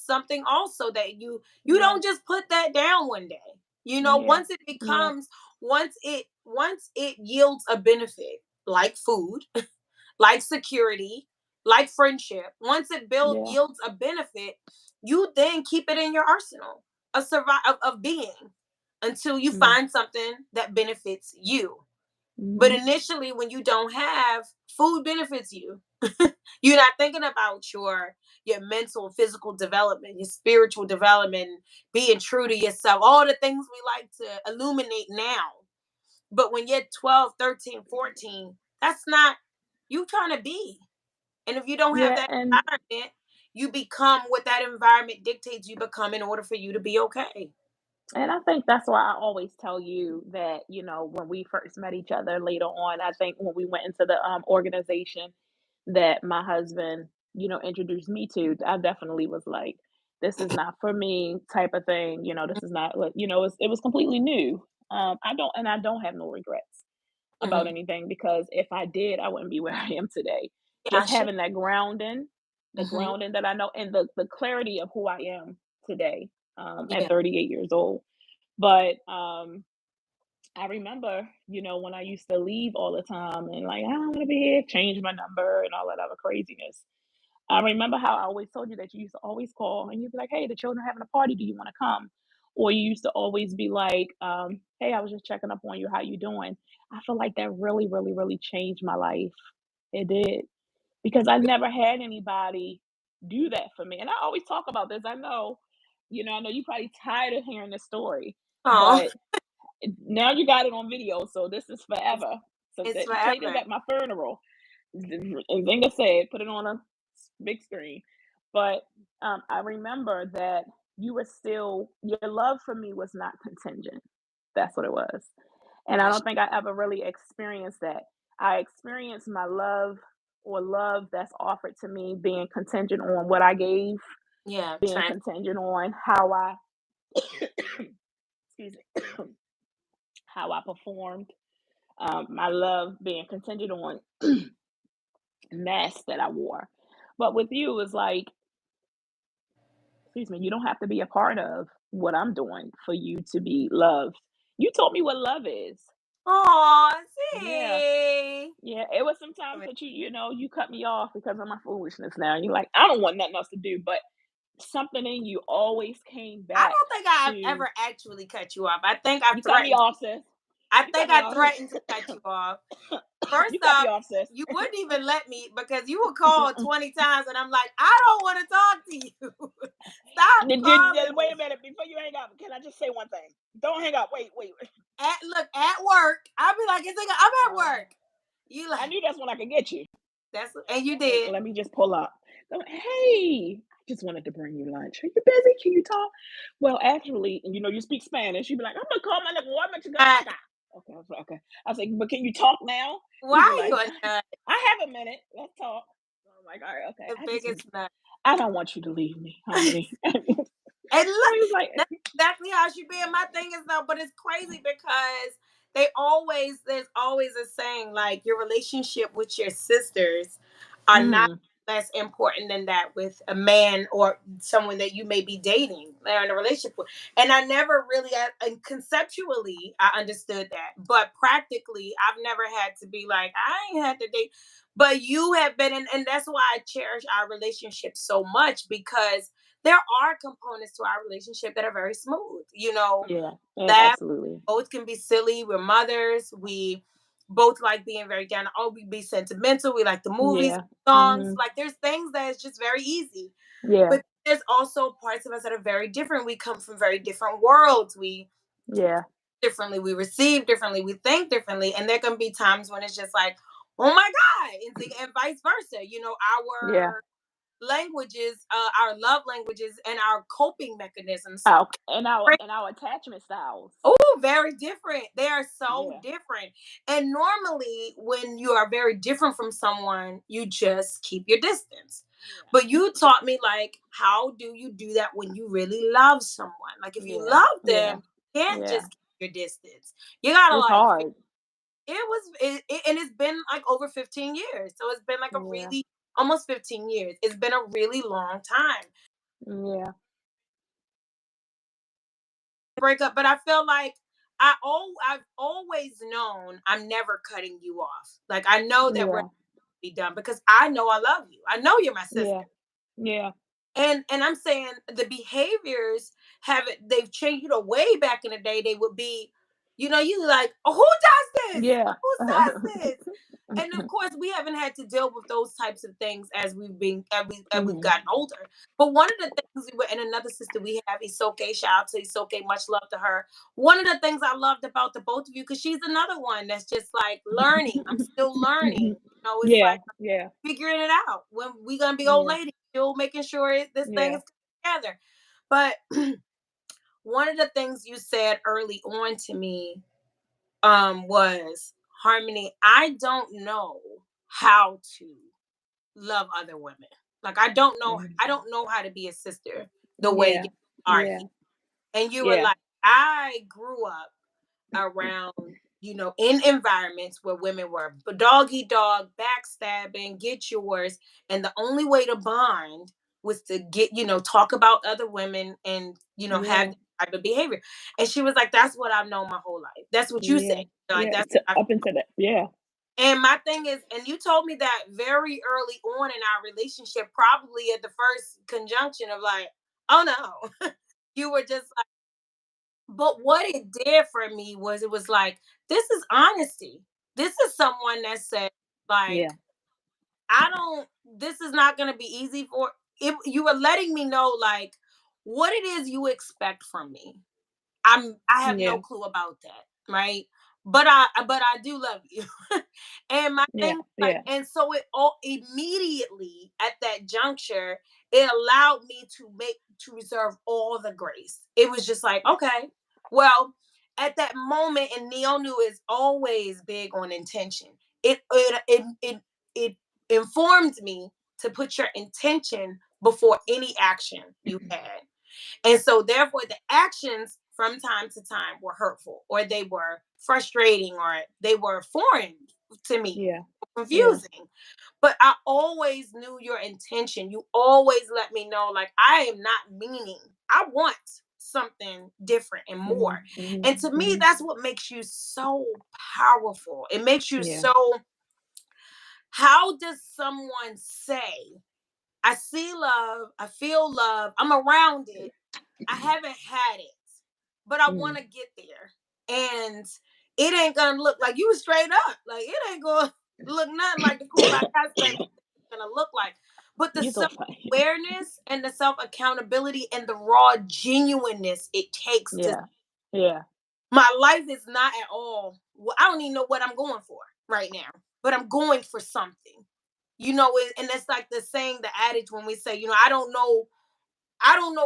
A: something also that you
B: Yeah.
A: don't just put that down one day.
B: Yeah.
A: Once it
B: Yeah.
A: becomes, once it yields a benefit, like food, like security, like friendship. Once it
B: Yeah.
A: yields a benefit, you then keep it in your arsenal of being until you
B: Mm.
A: find something that benefits you. But
B: Mhm.
A: initially, when you don't have, food benefits you. You're not thinking about your mental, physical development, your spiritual development, being true to yourself, all the things we like to illuminate now. But when you're 12, 13, 14, that's not you trying to be. And if you don't have
B: Yeah,
A: that
B: and
A: environment, you become what that environment dictates you become in order for you to be okay.
B: I think that's why I always tell you that, when we first met each other later on, I think when we went into the organization that my husband, introduced me to, I definitely was like, this is not for me type of thing. This is not what, it was completely new. I don't have no regrets about
A: Hmm.
B: anything because if I did, I wouldn't be where I am today.
A: Yeah,
B: Just
A: sure.
B: having that grounding, the
A: Hmm.
B: grounding that I know, and the clarity of who I am today, at
A: Yeah,
B: 38 years old. But I remember, when I used to leave all the time and like, I don't want to be here, change my number and all that other craziness. I remember how I always told you that you used to always call and you'd be like, hey, the children are having a party. Do you want to come? Or you used to always be like, hey, I was just checking up on you. How you doing? I feel like that really, really, really changed my life. It did. Because I never had anybody do that for me. And I always talk about this. I know you're probably tired of hearing this story,
A: oh,
B: but now you got it on video, so this is
A: it's,
B: forever. So
A: it's
B: play this
A: forever.
B: at my funeral. And Zinga said, put it on a big screen. But I remember that you were still, your love for me was not contingent. That's what it was. And I
A: Gosh,
B: don't think I ever really experienced that. I experienced my love or love that's offered to me being contingent on what I gave,
A: yeah,
B: being contingent on how I, excuse me, how I performed. My love being contingent on masks that I wore. But with you, it was like, excuse me, you don't have to be a part of what I'm doing for you to be loved. You told me what love is.
A: oh,
B: Yeah.
A: see.
B: Yeah. It was sometimes that you cut me off because of my foolishness now. You're like, I don't want nothing else to do. But something in you always came
A: I
B: back
A: don't think I've
B: to
A: ever actually cut you off. I think I
B: you cut me
A: threatened.
B: off, sis.
A: I
B: You cut
A: think
B: me
A: I
B: off.
A: threatened to cut you off. First
B: You cut me
A: off,
B: off, sis.
A: you wouldn't even let me because you would call 20 times and I'm like, I don't want to talk to you. Stop calling
B: Wait a
A: me.
B: minute before you hang up. Can I just say one thing? Don't hang up. Wait.
A: Look, at work, I'll be like, Nzinga, I'm at
B: Uh,
A: work. You
B: I
A: like
B: knew that's when I could get you.
A: and you
B: Let me
A: did.
B: let me just pull up. Hey, I just wanted to bring you lunch. Are you busy? Can you talk? Well, actually, you speak Spanish. You'd be like, I'm gonna call my nigga woman to go
A: Uh,
B: my God. Okay, I was like, okay. I was like, but can you talk now?
A: why
B: He'd be
A: are you
B: like,
A: a nut?
B: I have a minute. Let's talk. I'm like, all right, okay.
A: The biggest nut.
B: I don't want you to leave me, honey.
A: And
B: So
A: look,
B: he was like,
A: that's exactly how she be. And my thing is though, but it's crazy because there's always a saying like your relationship with your sisters are not
B: mm,
A: less important than that with a man or someone that you may be dating or in a relationship with. And I never really, and conceptually, I understood that, but practically, I've never had to be like, I ain't had to date. But you have been, and that's why I cherish our relationship so much because there are components to our relationship that are very smooth.
B: yeah,
A: That
B: absolutely.
A: both can be silly. We're mothers. We both like being very down. Oh, we be sentimental. We like the movies,
B: Yeah.
A: songs.
B: Hmm.
A: Like there's things that is just very easy.
B: Yeah.
A: But there's also parts of us that are very different. We come from very different worlds. We
B: Yeah.
A: differently. We receive differently. We think differently. And there can be times when it's just like, oh my God, and vice versa.
B: Yeah.
A: Our languages, our love languages, and our coping mechanisms.
B: And our attachment styles.
A: Oh, very different. They are so
B: Yeah.
A: different. And normally, when you are very different from someone, you just keep your distance. But
B: Yeah.
A: you taught me, like, how do you do that when you really love someone? Like, if you
B: Yeah.
A: love
B: Yeah.
A: them, you can't
B: Yeah.
A: just keep your distance. You gotta,
B: It's
A: like,
B: hard.
A: and it's been like over 15 years. So it's been like a
B: Yeah.
A: really, almost 15 years. It's been a really long time.
B: Yeah.
A: Break up, but I feel like I've always known I'm never cutting you off. Like I know that we're
B: Yeah.
A: gonna be done because I know I love you. I know you're my
B: Yeah.
A: sister.
B: Yeah.
A: And I'm saying the behaviors they've changed. Way back in the day, they would be, you like, oh, who does this?
B: Yeah.
A: Who says this? And of course, we haven't had to deal with those types of things as we've
B: Mhm.
A: gotten older. But one of the things and another sister we have, Isoke, shout out to Isoke, much love to her. One of the things I loved about the both of you, because she's another one that's just like learning. I'm still learning. It's
B: Yeah.
A: like
B: Yeah.
A: figuring it out. When we gonna be old
B: Yeah.
A: ladies, still making sure this thing
B: Yeah.
A: is together. But one of the things you said early on to me was, Harmony, I don't know how to love other women. Like I
B: Mhm.
A: don't know how to be a sister the way you
B: Yeah.
A: are
B: Yeah.
A: here. And you were
B: Yeah.
A: like, I grew up around, in environments where women were dog eat dog, backstabbing, get yours. And the only way to bond was to talk about other women and, have
B: Yeah.
A: this type of behavior. And she was like, that's what I've known my whole life. That's what you said.
B: Yeah.
A: Like
B: Yeah.
A: that's
B: To up into that. Yeah.
A: and my thing is, and you told me that very early on in our relationship, probably at the first conjunction of like, oh no, you were just like, but what it did for me was it was like, this is honesty. This is someone that said,
B: Yeah.
A: like, I don't, this is not going to be easy for if you were letting me know, like, what it is you expect from me. I have no
B: Yeah.
A: clue about that, right? But I do love you. And my
B: Yeah.
A: thing like
B: Yeah.
A: and so it all immediately at that juncture, it allowed me to reserve all the grace. It was just like, okay, well, at that moment, and Neonu is always big on intention. It informed me to put your intention before any action you had. And so, therefore, the actions from time to time were hurtful, or they were frustrating, or they were foreign to me,
B: Yeah. Yeah.
A: confusing. But I always knew your intention. You always let me know, like, I am not meaning, I want something different and more.
B: Mhm. Mhm.
A: And to me,
B: Mhm.
A: that's what makes you so powerful. It makes you
B: Yeah.
A: so, how does someone say, I see love, I feel love, I'm around it, I haven't had it, but I want
B: Mhm.
A: to get there. And it ain't gonna look like you was straight up. Like it ain't gonna look nothing like the cool black aspect gonna look like. But the
B: You so
A: self
B: funny.
A: awareness and the self accountability and the raw genuineness it takes to
B: Yeah. Yeah.
A: my life is not at all. Well, I don't even know what I'm going for right now, but I'm going for something. And it's like the saying, the adage when we say, I don't know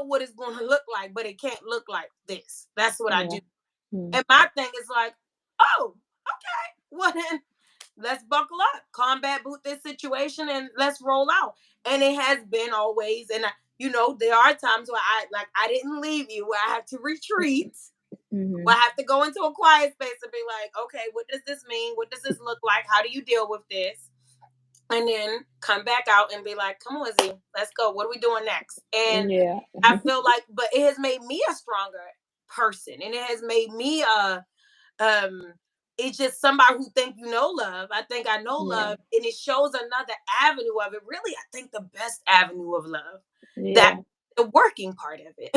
A: what it's going to look like, but it can't look like this. That's what I
B: Yeah.
A: do.
B: Mm.
A: And my thing is like, oh, okay, well then let's buckle up, combat boot this situation, and let's roll out. And it has been always, and there are times where I didn't leave you, where I have to retreat, where
B: Mhm.
A: I have to go into a quiet space and be like, okay, what does this mean? What does this look like? How do you deal with this? And then come back out and be like, come on, Z, let's go. What are we doing next? And
B: Yeah.
A: I feel like, but it has made me a stronger person, and it has made me um it's just somebody who think love. I think I know
B: Yeah.
A: love, and it shows another avenue of it. Really, I think the best avenue of love, that
B: Yeah.
A: the working part of it.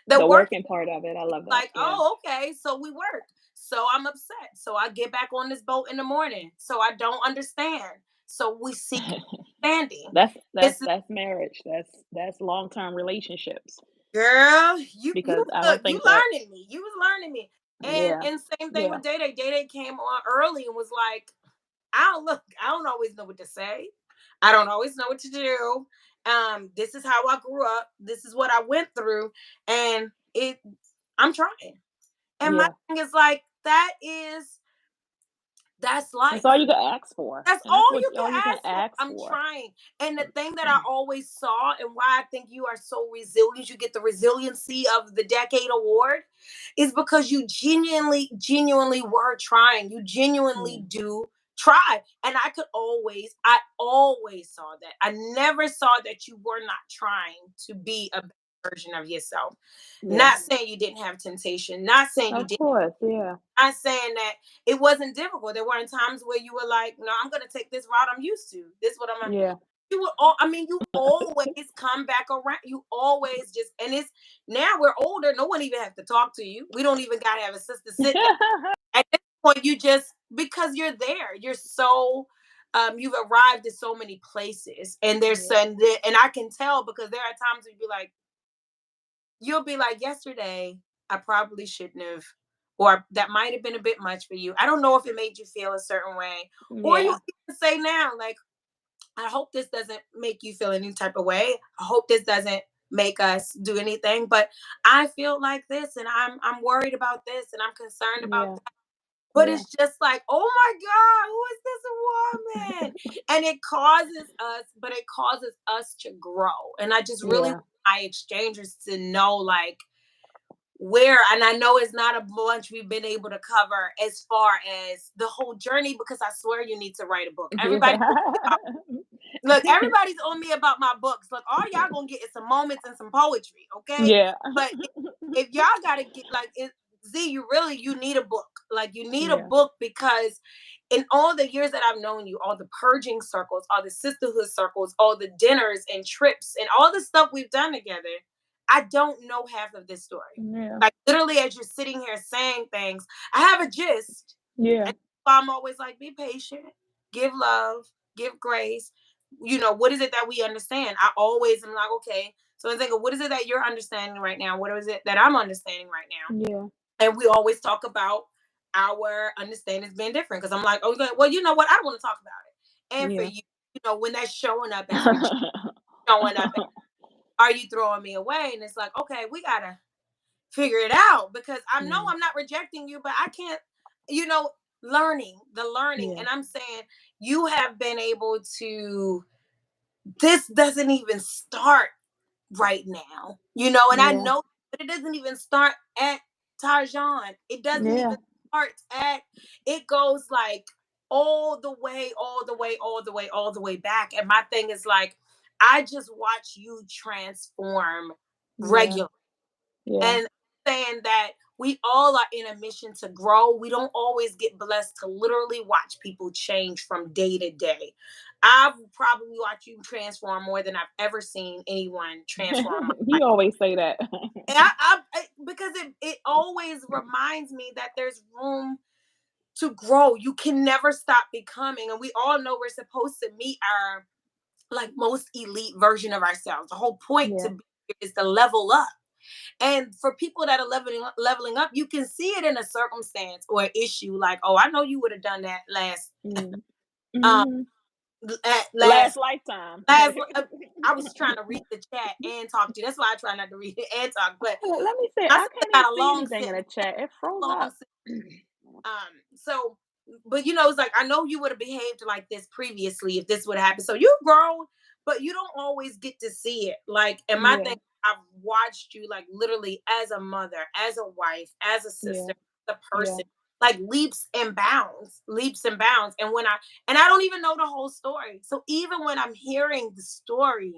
A: The
B: The
A: work,
B: working part of it, I love that.
A: like,
B: Yeah.
A: oh, okay, so we work. So I'm upset. So I get back on this boat in the morning. So I don't understand. So we seek understanding.
B: That's that's
A: This is,
B: that's marriage. That's long-term relationships
A: girl, you
B: because I
A: look,
B: don't
A: you
B: think that.
A: learning me. You was learning me. And
B: Yeah.
A: and same thing
B: Yeah.
A: with Day Day. Day Day came on early and was like, I don't always know what to say. I don't always know what to do. This is how I grew up. This is what I went through. And I'm trying. And my
B: Yeah.
A: thing is like, that's
B: That's all
A: life.
B: you can ask for,
A: That's
B: and
A: all
B: that's what
A: you can
B: all you can
A: ask for.
B: ask
A: I'm
B: for.
A: trying. And the thing that I always saw, and why I think you are so resilient, you get the resiliency of the decade award, is because you genuinely were trying. You
B: Yeah.
A: genuinely do try. And I always saw that. I never saw that you were not trying to be a better version of yourself.
B: Yeah.
A: Not saying you didn't have temptation, not saying you
B: Of
A: did,
B: course. Yeah.
A: not saying that it wasn't difficult. There weren't times where you were like, "No, I'm gonna take this route I'm used to. This is what I'm gonna."
B: Yeah.
A: You were all. I mean, you always come back around. You always just, and it's now we're older. No one even has to talk to you. We don't even gotta have a sister sit down. At this point, you just, because you're there. You're so. You've arrived at so many places, and
B: Yeah.
A: and I can tell because there are times where you'll be like, yesterday, I probably shouldn't have, or that might have been a bit much for you. I don't know if it made you feel a certain way. Or you
B: Yeah.
A: can say now, like, I hope this doesn't make you feel any type of way. I hope this doesn't make us do anything, but I feel like this, and I'm worried about this, and I'm concerned about
B: Yeah.
A: that. But
B: Yeah.
A: it's just like, oh my God, who is this woman? And it causes us to grow. And I just really want
B: Yeah.
A: my exchangers to know, like, where, and I know it's not a bunch we've been able to cover as far as the whole journey, because I swear you need to write a book. Everybody,
B: Yeah.
A: look, everybody's on me about my books. Look, all y'all gonna get is some moments and some poetry, okay?
B: Yeah.
A: But if y'all gotta get like Z, you need a book. Like, you need a
B: Yeah.
A: book, because in all the years that I've known you, all the purging circles, all the sisterhood circles, all the dinners and trips, and all the stuff we've done together, I don't know half of this story.
B: Yeah.
A: Like, literally, as you're sitting here saying things, I have a gist.
B: Yeah.
A: And I'm always like, be patient, give love, give grace. What is it that we understand? I always am like, okay, so I think, what is it that you're understanding right now? What is it that I'm understanding right now?
B: Yeah.
A: And we always talk about our understandings being different, because I'm like, oh, well, you know what? I don't want to talk about it. And for
B: Yeah.
A: you, when that's showing up as showing up, are you throwing me away? And it's like, okay, we gotta figure it out, because I know
B: Mm.
A: I'm not rejecting you, but I can't, you know, learning.
B: Yeah.
A: And I'm saying, you have been able to, this doesn't even start right now, and I
B: Yeah.
A: know, but it doesn't even start at Tarjan. It doesn't
B: Yeah.
A: even start at, it goes like all the way, all the way, all the way, all the way back. And my thing is like, I just watch you transform
B: Yeah.
A: regularly.
B: Yeah.
A: And saying that we all are in a mission to grow. We don't always get blessed to literally watch people change from day to day. I've probably watched you transform more than I've ever seen anyone transform in my life.
B: You always say that.
A: And because it always reminds me that there's room. to grow. You can never stop becoming. And we all know we're supposed to meet our like most elite version of ourselves. The whole point to
B: Yeah.
A: be here is to level up. And for people that are leveling up, you can see it in a circumstance or an issue. Like, oh, I know you would have done that
B: Mm.
A: um
B: Mhm. Last
A: last
B: lifetime.
A: last. I was trying to read the chat and talk to you. That's why I try not to read it and talk. But
B: Let me see.
A: I
B: I
A: still
B: can't even
A: got a
B: see
A: long
B: anything in the
A: sentence.
B: chat. It froze
A: Long
B: up.
A: sentence. Um, but it's like I know you would have behaved like this previously if this would have happened. So you've grown, but you don't always get to see it. Like, and my
B: Yeah.
A: thing, I've watched you like literally as a mother, as a wife, as a
B: Yeah.
A: sister, a
B: Yeah.
A: person, like leaps and bounds. And I don't even know the whole story. So even when I'm hearing the story,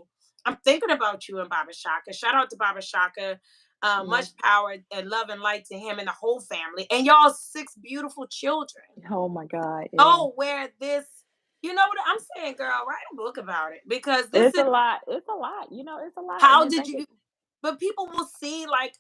A: I'm thinking about you and Baba Shaka. Shout out to Baba Shaka.
B: Yeah.
A: Much power and love and light to him and the whole family, and y'all 6 beautiful children.
B: Oh my God. Yeah.
A: Oh, where this, you know what I'm saying, girl? Write a book about it because this
B: It's
A: is
B: a lot. It's a lot. It's a lot. And
A: how
B: then
A: did
B: think
A: you, but people will see like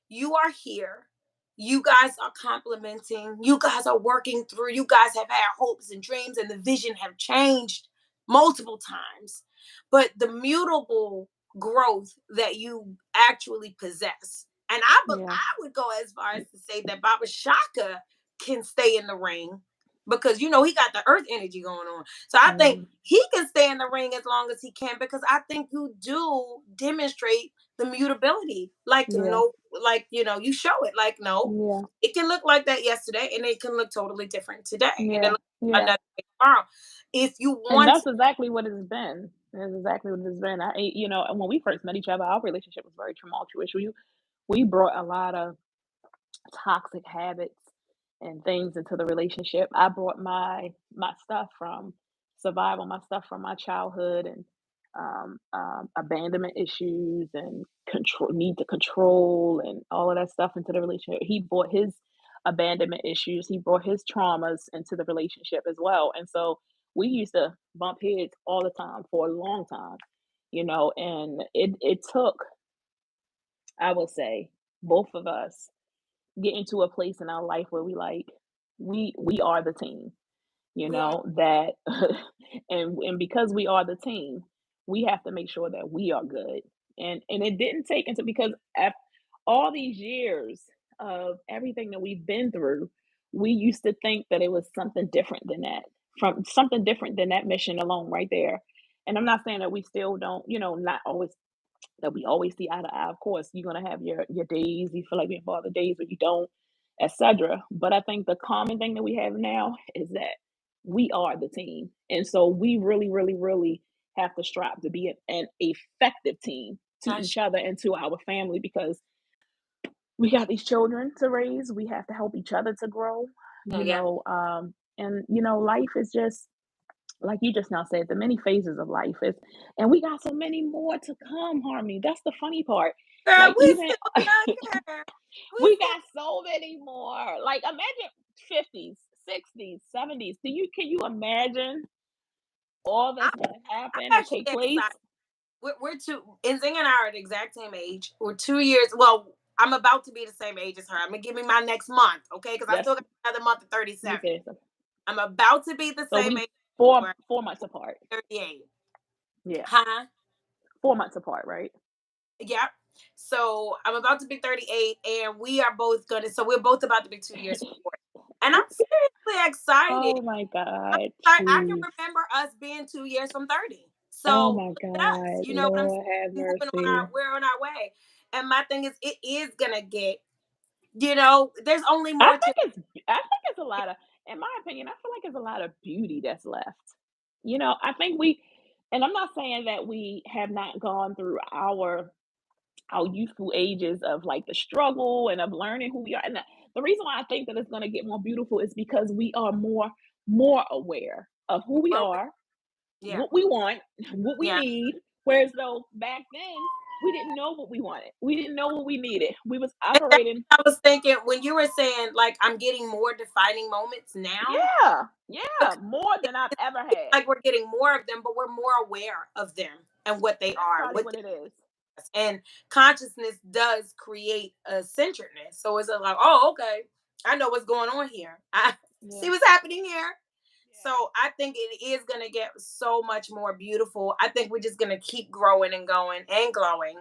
A: you are here, you guys are complimenting, you guys are working through, you guys have had hopes and dreams and the vision have changed multiple times, but the mutable growth that you actually possess. And
B: yeah.
A: I would go as far as to say that Baba Shaka can stay in the ring because he got the earth energy going on. So I think
B: Mhm.
A: he can stay in the ring as long as he can because I think you do demonstrate the mutability. Like
B: Yeah.
A: no, like you show it. Like no,
B: Yeah.
A: it can look like that yesterday, and it can look totally different today, and it
B: Yeah.
A: looks
B: Yeah.
A: another way tomorrow. If you
B: And
A: want,
B: that's exactly what it's been. That's exactly what it's been. And when we first met each other, our relationship was very tumultuous. We brought a lot of toxic habits and things into the relationship. I brought my stuff from survival, my stuff from my childhood, and abandonment issues and control, need to control, and all of that stuff into the relationship. He brought his abandonment issues. He brought his traumas into the relationship as well, and so we used to bump heads all the time for a long time. And it took, I would say, both of us get into a place in our life where we are the team,
A: mm,
B: that and because we are the team, we have to make sure that we are good. And it didn't take until, because after all these years of everything that we've been through, we used to think that it was something different than that, from something different than that mission alone right there. And I'm not saying that we still don't, not always, that we always see eye to eye. Of course, you're gonna have your days you feel like being bothered, days where you don't, etc. But I think the common thing that we have now is that we are the team, and so we really, really, really have to strive to be an effective team to
A: gosh,
B: each other and to our family, because we got these children to raise. We have to help each other to grow,
A: yeah,
B: and life is just, like you just now said, the many phases of life is, and we got so many more to come, Harmony. That's the funny part.
A: girl,
B: Like,
A: we
B: even
A: still young here. We
B: we
A: still.
B: got so many more. Like, imagine 50s, 60s, 70s. Can you imagine all
A: I'm,
B: that's gonna happen
A: I'm
B: and
A: actually
B: take place?
A: excited. We're two. Nzinga and I are the exact same age. We're 2 years. Well, I'm about to be the same age as her. I'm gonna give me my next month, okay? Because I
B: That's
A: still got another month of
B: Let me
A: 37.
B: say this.
A: I'm about to be the
B: So
A: same
B: we
A: age as
B: four
A: her,
B: 4 months apart.
A: 38.
B: Yeah,
A: Huh?
B: 4 months apart, right?
A: Yep. So I'm about to be 38, and we are both gonna. So we're both about to be 2 years apart, and I'm seriously excited.
B: Oh my God,
A: I can
B: please.
A: remember us being 2 years from 30.
B: Oh
A: So
B: my
A: look at us.
B: God,
A: You know what I'm saying?
B: Lord have
A: Moving on
B: mercy.
A: we're on our way. And my thing is, it is gonna get. There's only
B: I
A: more to.
B: think I think it's a lot of, in my opinion, I feel like it's a lot of beauty that's left. I think and I'm not saying that we have not gone through our youthful ages of, like, the struggle and of learning who we are. And the reason why I think that it's going to get more beautiful is because we are more aware of who we
A: More,
B: are,
A: yeah,
B: what we want, what we
A: yeah.
B: need. Whereas though back then we didn't know what we wanted. We didn't know what we needed. We was
A: And that's
B: operating.
A: what I was thinking when you were saying like I'm getting more defining moments now.
B: Yeah, yeah, more than I've ever had.
A: Like we're getting more of them, but we're more aware of them and what they
B: That's
A: are,
B: probably
A: what
B: what it is.
A: and consciousness does create a centeredness. So it's like, oh, okay, I know what's going on here.
B: Yeah.
A: See what's happening here?
B: Yeah.
A: So I think it is going to get so much more beautiful. I think we're just going to keep growing and going and glowing.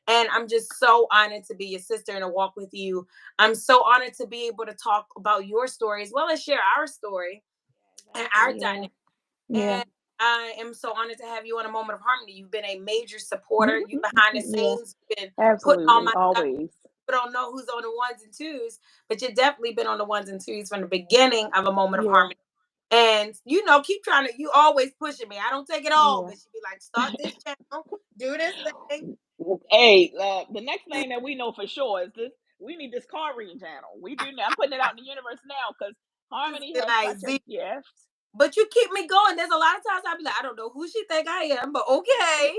A: And I'm just so honored to be your sister and to walk with you. I'm so honored to be able to talk about your story as well as share our story
B: Yeah,
A: and our
B: exactly. Yeah.
A: dynamic.
B: Yeah.
A: And I am so honored to have you on a Moment of Harmony. You've been a major supporter. You behind the
B: Yeah.
A: scenes, you've been putting all
B: Absolutely.
A: my stuff.
B: Always.
A: People don't know who's on the ones and twos, but you've definitely been on the ones and twos from the beginning of a Moment of
B: Yeah.
A: Harmony. And keep trying to. You always pushing me. I don't take it all,
B: Yeah.
A: but she be like, start this channel, do this thing.
B: Hey, the next thing that we know for sure is this. We need this car reading channel. We do. I'm putting it out in the universe now because
A: Just
B: Harmony
A: be
B: has
A: like,
B: such a
A: Z.
B: gift.
A: But you keep me going. There's a lot of times I be like, I don't know who she think I am, but okay.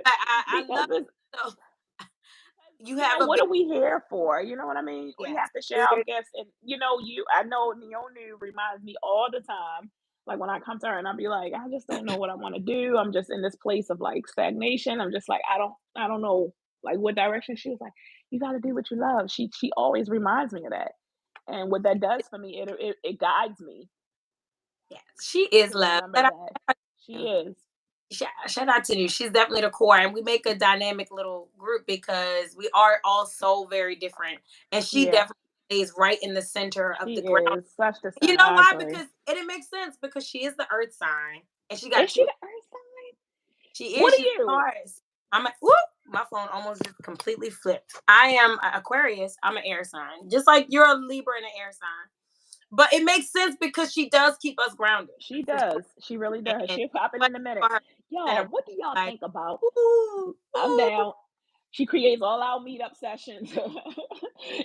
A: I
B: Because
A: love
B: it's
A: it. So you
B: you
A: have
B: know
A: a
B: what
A: big
B: are we here for? You know what I mean? We
A: yes.
B: have to share
A: We're
B: our
A: here.
B: gifts, and you. I know Neonu reminds me all the time. Like when I come to her and I'll be like, I just don't know what I want to do. I'm just in this place of like stagnation. I'm just like, I don't know like what direction. She was like, you got to do what you love. She always reminds me of that, and what that does for me, it guides me
A: Yes, she is
B: to
A: love.
B: remember that she is.
A: Shout out to you. She's definitely the core, and we make a dynamic little group because we are all so very different. And she
B: Yeah,
A: definitely stays right in the center of
B: she
A: the ground.
B: is such the
A: You
B: center.
A: know
B: I
A: why?
B: agree.
A: Because and it makes sense because she is the Earth sign, and she got
B: Is she
A: two.
B: the earth sign?
A: She
B: What
A: is.
B: are
A: She's
B: you?
A: Taurus. I'm a whoop. My phone almost just completely flipped. I am a Aquarius. I'm an air sign, just like you're a Libra and an air sign. But it makes sense because she does keep us grounded
B: She
A: for sure.
B: does. She really does.
A: And
B: She'll pop in
A: but
B: a minute.
A: for her
B: Y'all,
A: center,
B: what do y'all
A: like,
B: think about?
A: ooh,
B: I'm
A: ooh.
B: down. She creates all our meetup sessions.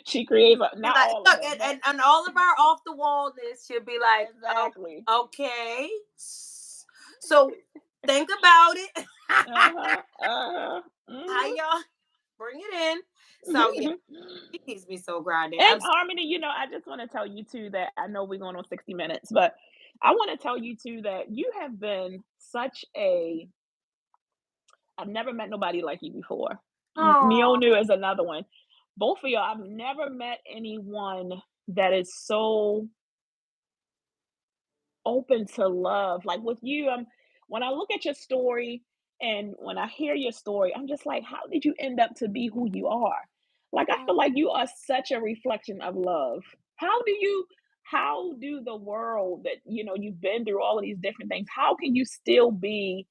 B: She creates
A: Be
B: not
A: like,
B: all of
A: look,
B: them, but
A: and all of our off the wallness should be like, oh,
B: exactly.
A: okay. So think about it.
B: Uh-huh. Uh-huh.
A: How
B: Mhm.
A: y'all bring it in. So yeah, she keeps me so grounded.
B: And Harmony, I just want to tell you too that I know we're going on 60 minutes, but I want to tell you too that you have been such a I've never met nobody like you before.
A: Oh,
B: Neonu is another one. Both of y'all, I've never met anyone that is so open to love. Like with you, when I look at your story and when I hear your story, I'm just like, how did you end up to be who you are? Like I feel like you are such a reflection of love. How do the world that you've been through all of these different things, how can you still be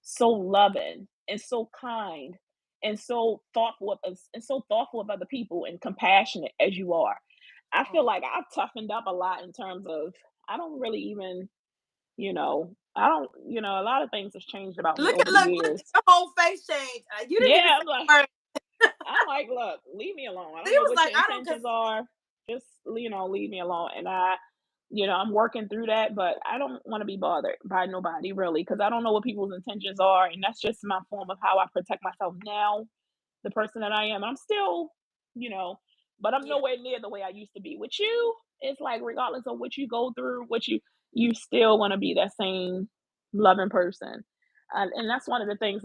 B: so loving and so kind and so thoughtful of other people and compassionate as you are? I feel like I've toughened up a lot in terms of I don't really even, I don't, a lot of things have changed about me over the
A: look
B: years.
A: at your whole face change. You didn't even
B: Yeah,
A: say a word.
B: I'm like, look, leave me alone. I
A: She
B: don't know
A: was
B: what
A: like,
B: your
A: I don't
B: intentions are. Just, leave me alone. And I'm working through that, but I don't want to be bothered by nobody really, because I don't know what people's intentions are. And that's just my form of how I protect myself now, the person that I am. I'm still, you know, but I'm
A: yeah.
B: nowhere near the way I used to be. With you, it's like regardless of what you go through, you still want to be that same loving person. And that's one of the things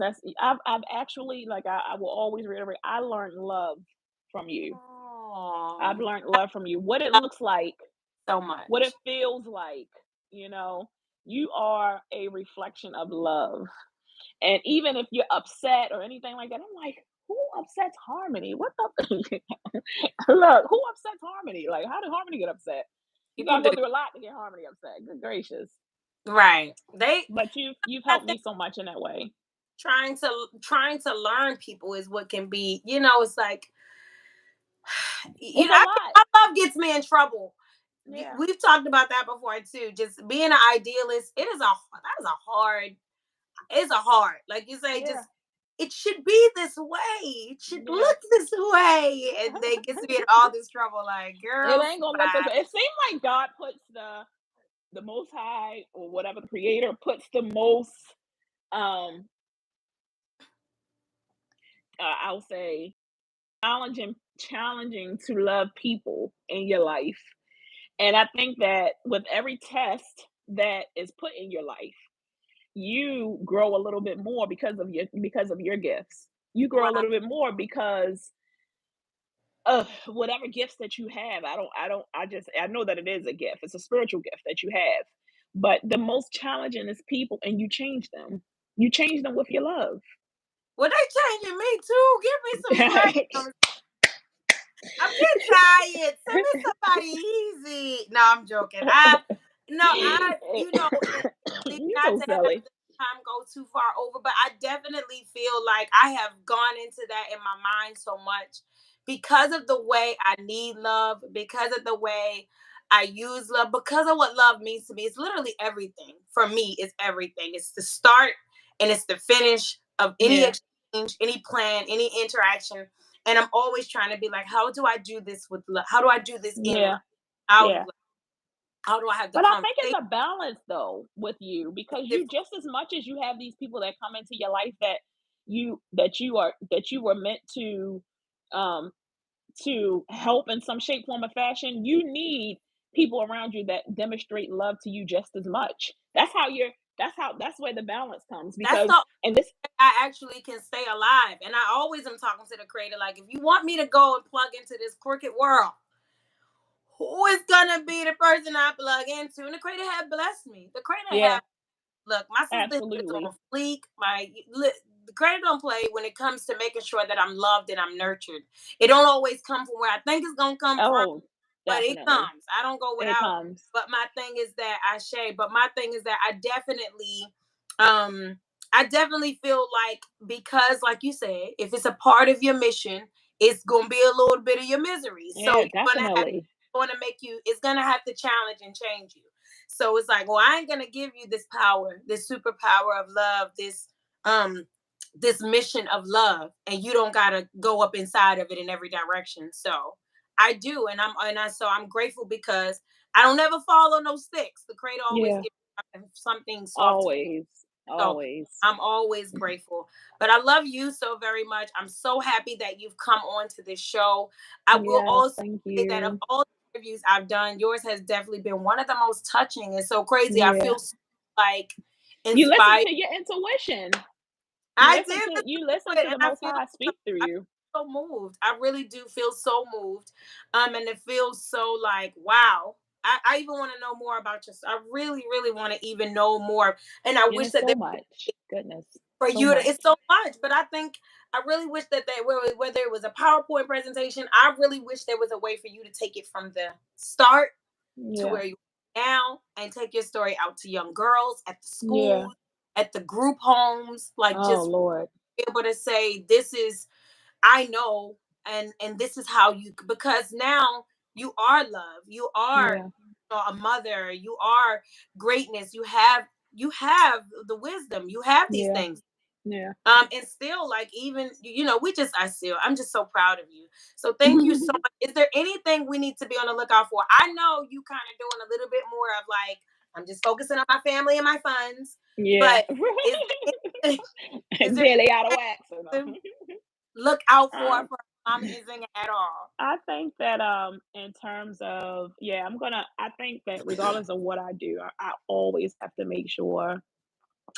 B: I've actually like I will always reiterate. I learned love from you. I've
A: Oh,
B: learned love from you. What it
A: love
B: looks like,
A: so
B: what it
A: much.
B: feels like. You know, you are a reflection of love. And even if you're upset or anything like that, I'm like, who upsets Harmony? What the look? Who upsets Harmony? Like, how did Harmony get upset? You
A: People
B: gotta
A: do
B: go through a lot to get Harmony upset. Good gracious!
A: right. They
B: But you've
A: I
B: helped
A: think
B: me so much in that way.
A: trying to learn people is what can be. It's like
B: It's a
A: I think
B: lot.
A: my love gets me in trouble.
B: Yeah,
A: We've talked about that before too. Just being an idealist, that is a hard. It's a hard. Like you say,
B: yeah,
A: just it should be this way. It should
B: yeah.
A: look this way, and they gets me in all this trouble. Like,
B: It
A: girls,
B: ain't gonna look this
A: bye.
B: way. It seems like God puts the Most High or whatever the Creator puts the most um I'll say challenging to love people in your life. And I think that with every test that is put in your life, you grow a little bit more because of your gifts. You grow a
A: Right.
B: little bit more because whatever gifts that you have. I know that it is a gift. It's a spiritual gift that you have. But the most challenging is people, and you change them. You change them with your love.
A: Well, they changing me too. Give me some credit. I'm getting tired. Send me somebody easy. No, I'm joking.
B: You
A: Not
B: so
A: to have
B: silly.
A: the time go too far over, but I definitely feel like I have gone into that in my mind so much because of the way I need love, because of the way I use love, because of what love means to me. It's literally everything. For me, it's everything. It's the start and it's the finish of any
B: Yeah,
A: exchange, any plan, any interaction. And I'm always trying to be like, how do I do this with love? How do I do this in
B: yeah,
A: love? Out of
B: yeah.
A: love? How do I have the
B: But I think it's
A: conversation?
B: a balance though with you, because you, just as much as you have these people that come into your life that you were meant um to help in some shape, form, or fashion, you need people around you that demonstrate love to you just as much. That's where the balance comes,
A: That's
B: because
A: the
B: and this
A: I actually can stay alive. And I always am talking to the creator, like, if you want me to go and plug into this crooked world, who is gonna be the person I plug into? And the creator have blessed me. The creator
B: yeah,
A: have look, my sister is
B: absolutely.
A: on fleek. The credit don't play when it comes to making sure that I'm loved and I'm nurtured. It don't always come from where I think it's gonna come from,
B: Oh,
A: but it
B: definitely.
A: comes. I don't go
B: It
A: without.
B: comes.
A: But my thing is that I share. But my thing is that um, I definitely feel like, because, like you said, if it's a part of your mission, it's gonna be a little bit of your misery. So
B: Yeah,
A: you're gonna have
B: definitely.
A: gonna make you. It's gonna have to challenge and change you. So it's like, well, I ain't gonna give you this power, this superpower of love, um this mission of love, and you don't gotta go up inside of it in every direction. So I do, so I'm grateful because I don't ever fall on those sticks. The creator always
B: Yeah,
A: gives me something soft to.
B: always,
A: So
B: always.
A: I'm always grateful. But I love you so very much. I'm so happy that you've come on to this show. I will
B: Yes,
A: also
B: thank
A: say that of
B: you.
A: all the interviews I've done, yours has definitely been one of the most touching and so crazy. I
B: Yeah.
A: feel so, like,
B: You listen
A: inspired.
B: to your intuition.
A: I did listen
B: You
A: to
B: listen
A: it,
B: to
A: and
B: the Most High speak through
A: I
B: you.
A: feel so moved. I really do feel so moved. And it feels so like, wow. I even want to know more about you. I really, really want to even know more. And I wish
B: Yes,
A: that
B: so
A: there
B: much. Goodness,
A: for
B: so
A: you to, it's
B: much.
A: so much, but I think I really wish that whether it was a PowerPoint presentation, I really wish there was a way for you to take it from the start to
B: Yeah,
A: where you are now, and take your story out to young girls at the
B: yeah.
A: schools, at the group homes, like,
B: Oh,
A: just
B: Lord.
A: be able to say, this is, I know, and this is how you, because now you are love, you are,
B: Yeah,
A: a mother, you are greatness, you have the wisdom, you have these
B: yeah,
A: things.
B: yeah.
A: And still, like, even, I'm just so proud of you. So thank you so much. Is there anything we need to be on the lookout for? I know you kind of doing a little bit more of, like, I'm just focusing on my family and my funds,
B: Yeah.
A: but is there anything, is there
B: Until they out of wax, or no.
A: anything to look out
B: Um,
A: for Mama Nzinga at all?
B: I think that in terms of, yeah, I think that regardless of what I do, I always have to make sure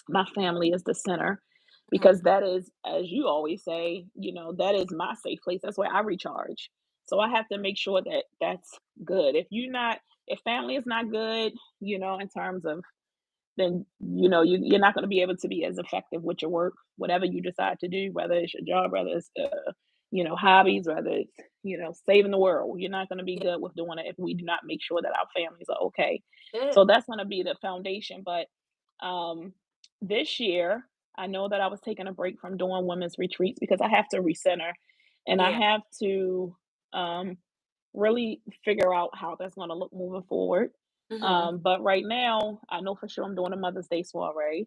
B: my family is the center,
A: Mhm.
B: because that is, as you always say, that is my safe place. That's where I recharge. So I have to make sure that that's good. If family is not good, in terms of, then you're not going to be able to be as effective with your work, whatever you decide to do, whether it's your job, whether it's hobbies, whether it's saving the world. You're not going to be
A: Yeah,
B: good with doing it if we do not make sure that our families are okay.
A: yeah.
B: So that's going to be the foundation. But um this year, I know that I was taking a break from doing women's retreats because I have to recenter, and I
A: Yeah.
B: have to um really figure out how that's going to look moving forward.
A: Hmm.
B: But right now, I know for sure I'm doing a Mother's Day soiree.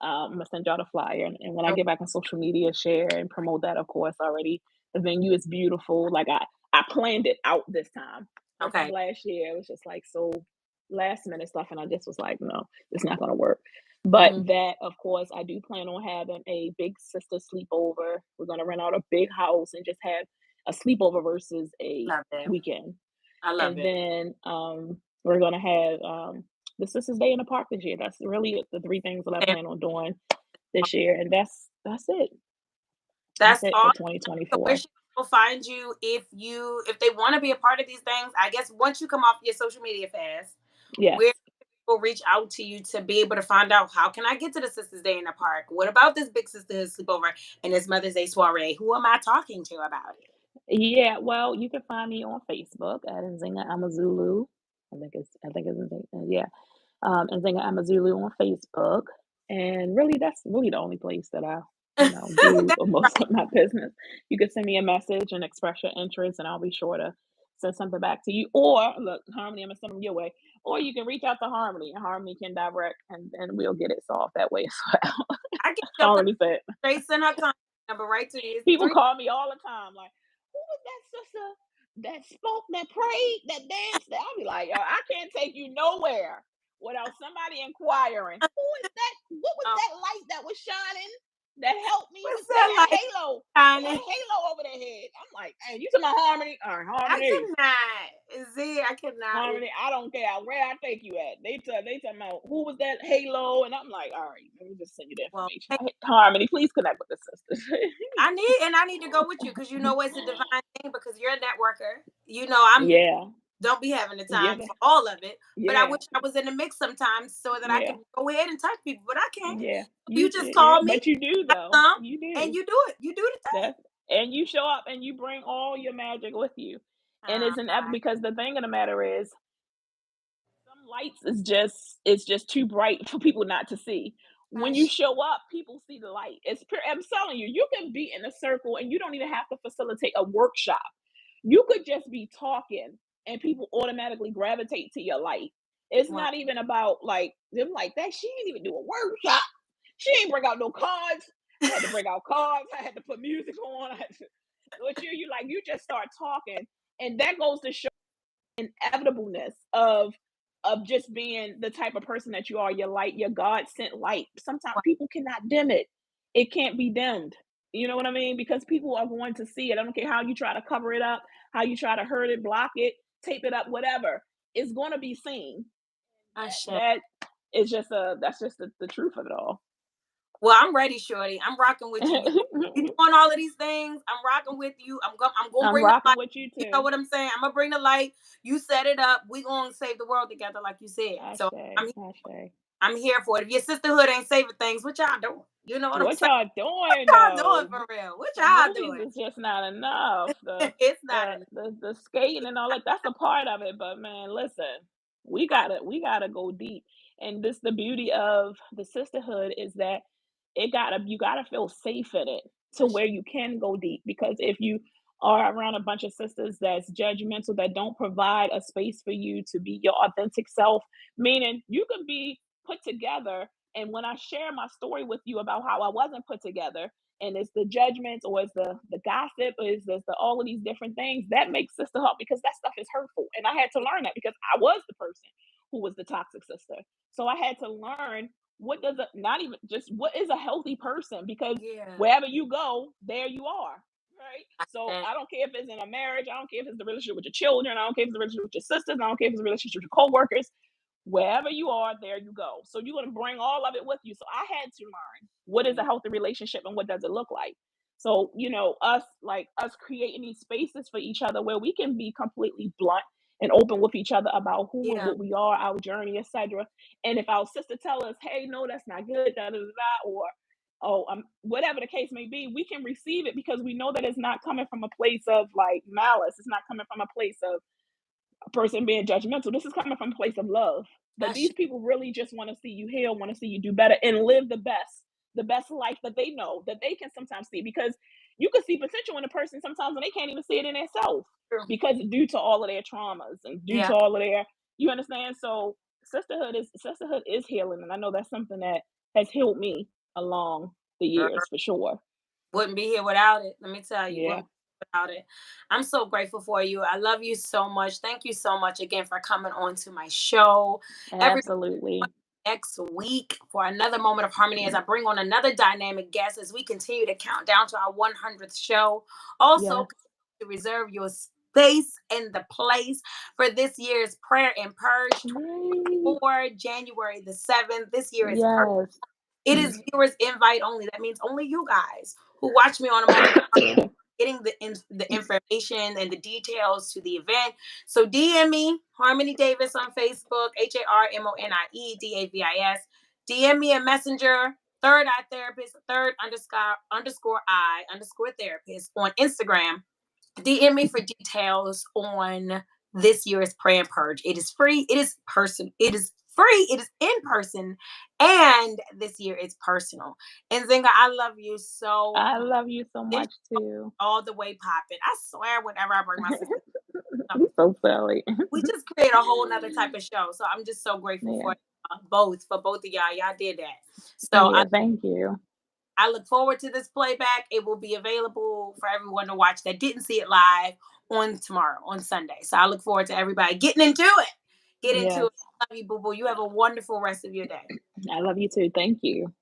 B: I'm gonna send y'all the flyer, and when I get back on social media, share and promote that. Of course, already the venue is beautiful. Like I planned it out this time. Versus
A: Okay.
B: last year, it was just like so last minute stuff, and I just was like, no, it's not gonna work. But
A: Hmm.
B: that, of course, I do plan on having a big sister sleepover. We're gonna rent out a big house and just have a sleepover versus a
A: Love it.
B: weekend.
A: I love
B: And
A: it.
B: then we're gonna have the Sisters Day in the park this year. That's really the three things that I
A: And
B: plan on doing this year, and that's it. That's
A: that's
B: it for
A: awesome. So where
B: 2024.
A: people find you if they want to be a part of these things? I guess once you come off your social media fast,
B: Yes.
A: where people reach out to you to be able to find out how can I get to the Sisters Day in the park? What about this big sisterhood sleepover and this Mother's Day soiree? Who am I talking to about it?
B: Yeah, well, you can find me on Facebook at Nzinga Amazulu. I think it's Nzinga, yeah. Nzinga Amazulu on Facebook. And really that's really the only place that I, do
A: That's
B: most
A: right.
B: of my business. You can send me a message and express your interest and I'll be sure to send something back to you. Or look, Harmony, I'm gonna send them your way. Or you can reach out to Harmony and Harmony can direct and we'll get it solved that way as well.
A: I get your
B: Harmony said.
A: straight send her contact number right to you. It's
B: People
A: three.
B: call me all the time, like, "Who was that sister that spoke, that prayed, that danced?" I'll be like, "Yo, I can't take you nowhere without somebody inquiring. Who is that? What was
A: Oh,
B: that light that was shining that helped me
A: what's
B: with that?
A: that
B: That
A: like?
B: halo. They had
A: Shining?
B: a halo over their head." I'm like, "Hey, you to my Harmony? All right,
A: I
B: Harmony."
A: cannot. Z, I cannot.
B: Harmony, I don't care where I take you at. They talking about who was that halo, and I'm like, all right, let me just send you the
A: Well,
B: information.
A: hey,
B: Harmony, please connect with the sisters.
A: I need to go with you because you know it's a divine thing because you're a networker. You know, I'm
B: Yeah,
A: don't be having the
B: yeah,
A: time for all of it. But I
B: yeah.
A: wish I was in the mix sometimes so that I
B: Yeah,
A: could go ahead and touch people, but I can't.
B: yeah,
A: You just
B: yeah,
A: call me,
B: but you do
A: I
B: though.
A: come,
B: You
A: and
B: do.
A: you do it. You do the thing.
B: That's and you show up and you bring all your magic with you. And
A: Uh,
B: it's inevitable because the thing of the matter is some lights is just it's just too bright for people not to see. When you
A: gosh,
B: show up, people see the light. I'm telling you, you can be in a circle and you don't even have to facilitate a workshop. You could just be talking and people automatically gravitate to your light. It's
A: well,
B: not even about like them like that. She ain't even do a workshop. She ain't bring out no cards. I had to bring out cards. I had to put music on. But you like you just start talking, and that goes to show inevitableness of just being the type of person that you are. Your light, your God sent light. Sometimes
A: well,
B: people cannot dim it. It can't be dimmed. You know what I mean? Because people are going to see it. I don't care how you try to cover it up, how you try to hurt it, block it, tape it up, whatever. It's going to be seen.
A: I
B: That
A: should.
B: that is just that's just the truth of it all.
A: Well, I'm ready, Shorty. I'm rocking with you. You doing all of these things? I'm rocking with you. I'm gonna
B: I'm
A: bring the
B: rocking
A: light.
B: with you
A: You know
B: too.
A: what I'm saying? I'm gonna bring the light. You set it up. We gonna save the world together, like you said. So
B: Ashe, ashe.
A: I'm here for it. If your sisterhood ain't saving things, what y'all doing? You know what I'm
B: What
A: saying?
B: y'all
A: What
B: doing
A: y'all doing
B: though?
A: for real? What
B: The
A: y'all
B: movies
A: doing?
B: is just not enough. The
A: It's not
B: the
A: enough.
B: the the skating and all that, that's a part of it, but man, listen, we gotta go deep. And this the beauty of the sisterhood is that you gotta feel safe in it to where you can go deep. Because if you are around a bunch of sisters that's judgmental, that don't provide a space for you to be your authentic self, meaning you can be put together. And when I share my story with you about how I wasn't put together, and it's the judgments or it's the gossip or it's the all of these different things that makes sisterhood, because that stuff is hurtful, and I had to learn that because I was the person who was the toxic sister. So I had to learn what does a not even just what is a healthy person, because
A: Yeah.
B: wherever you go there you are, right? So
A: And
B: I don't care if it's in a marriage, I don't care if it's the relationship with your children, I don't care if it's the relationship with your sisters, I don't care if it's the relationship with your co-workers. Wherever you are, there you go. So you're going to bring all of it with you. So I had to learn what is a healthy relationship and what does it look like. So, us creating these spaces for each other where we can be completely blunt and open with each other about who and
A: yeah,
B: what we are, our journey, etc. And if our sister tell us, hey, no, that's not good, da da da, da, or whatever the case may be, we can receive it because we know that it's not coming from a place of like malice. It's not coming from a place of a person being judgmental. This is coming from a place of love. That
A: that's
B: these people really just want to see you heal, want to see you do better, and live the best life that they know, that they can sometimes see. Because you can see potential in a person sometimes and they can't even see it in themselves
A: true.
B: because due to all of their traumas and due
A: Yeah.
B: to all of their, you understand? So sisterhood is healing. And I know that's something that has healed me along the years for sure.
A: Wouldn't be here without it. Let me tell you,
B: Yeah,
A: wouldn't be without it. I'm so grateful for you. I love you so much. Thank you so much again for coming on to my show. Every
B: absolutely.
A: next week for another moment of harmony as I bring on another dynamic guest as we continue to count down to our 100th show. Also,
B: Yes.
A: to reserve your space and the place for this year's prayer and purge
B: Right.
A: for January the 7th. This year is
B: Yes.
A: it is viewers invite only. That means only you guys who watch me on a moment getting the information and the details to the event. So DM me, Harmony Davis on Facebook, HarmoniDavis. DM me a messenger, third eye therapist, third eye underscore therapist on Instagram. DM me for details on this year's Pray and Purge. It is free. It is free. It is in person, and this year it's personal. And Zinga, I love you so
B: I
A: much.
B: love you so
A: This
B: much too.
A: all the way popping. I swear, whenever I bring my sister,
B: You so silly.
A: we just create a whole nother type of show. So I'm just so grateful
B: Yeah.
A: for both of y'all. Y'all did that. So
B: Yeah, thank you.
A: I look forward to this playback. It will be available for everyone to watch that didn't see it live on tomorrow, on Sunday. So I look forward to everybody getting into it. Get into
B: Yes.
A: it. Love you, boo boo. You have a wonderful rest of your day.
B: I love you too. Thank you.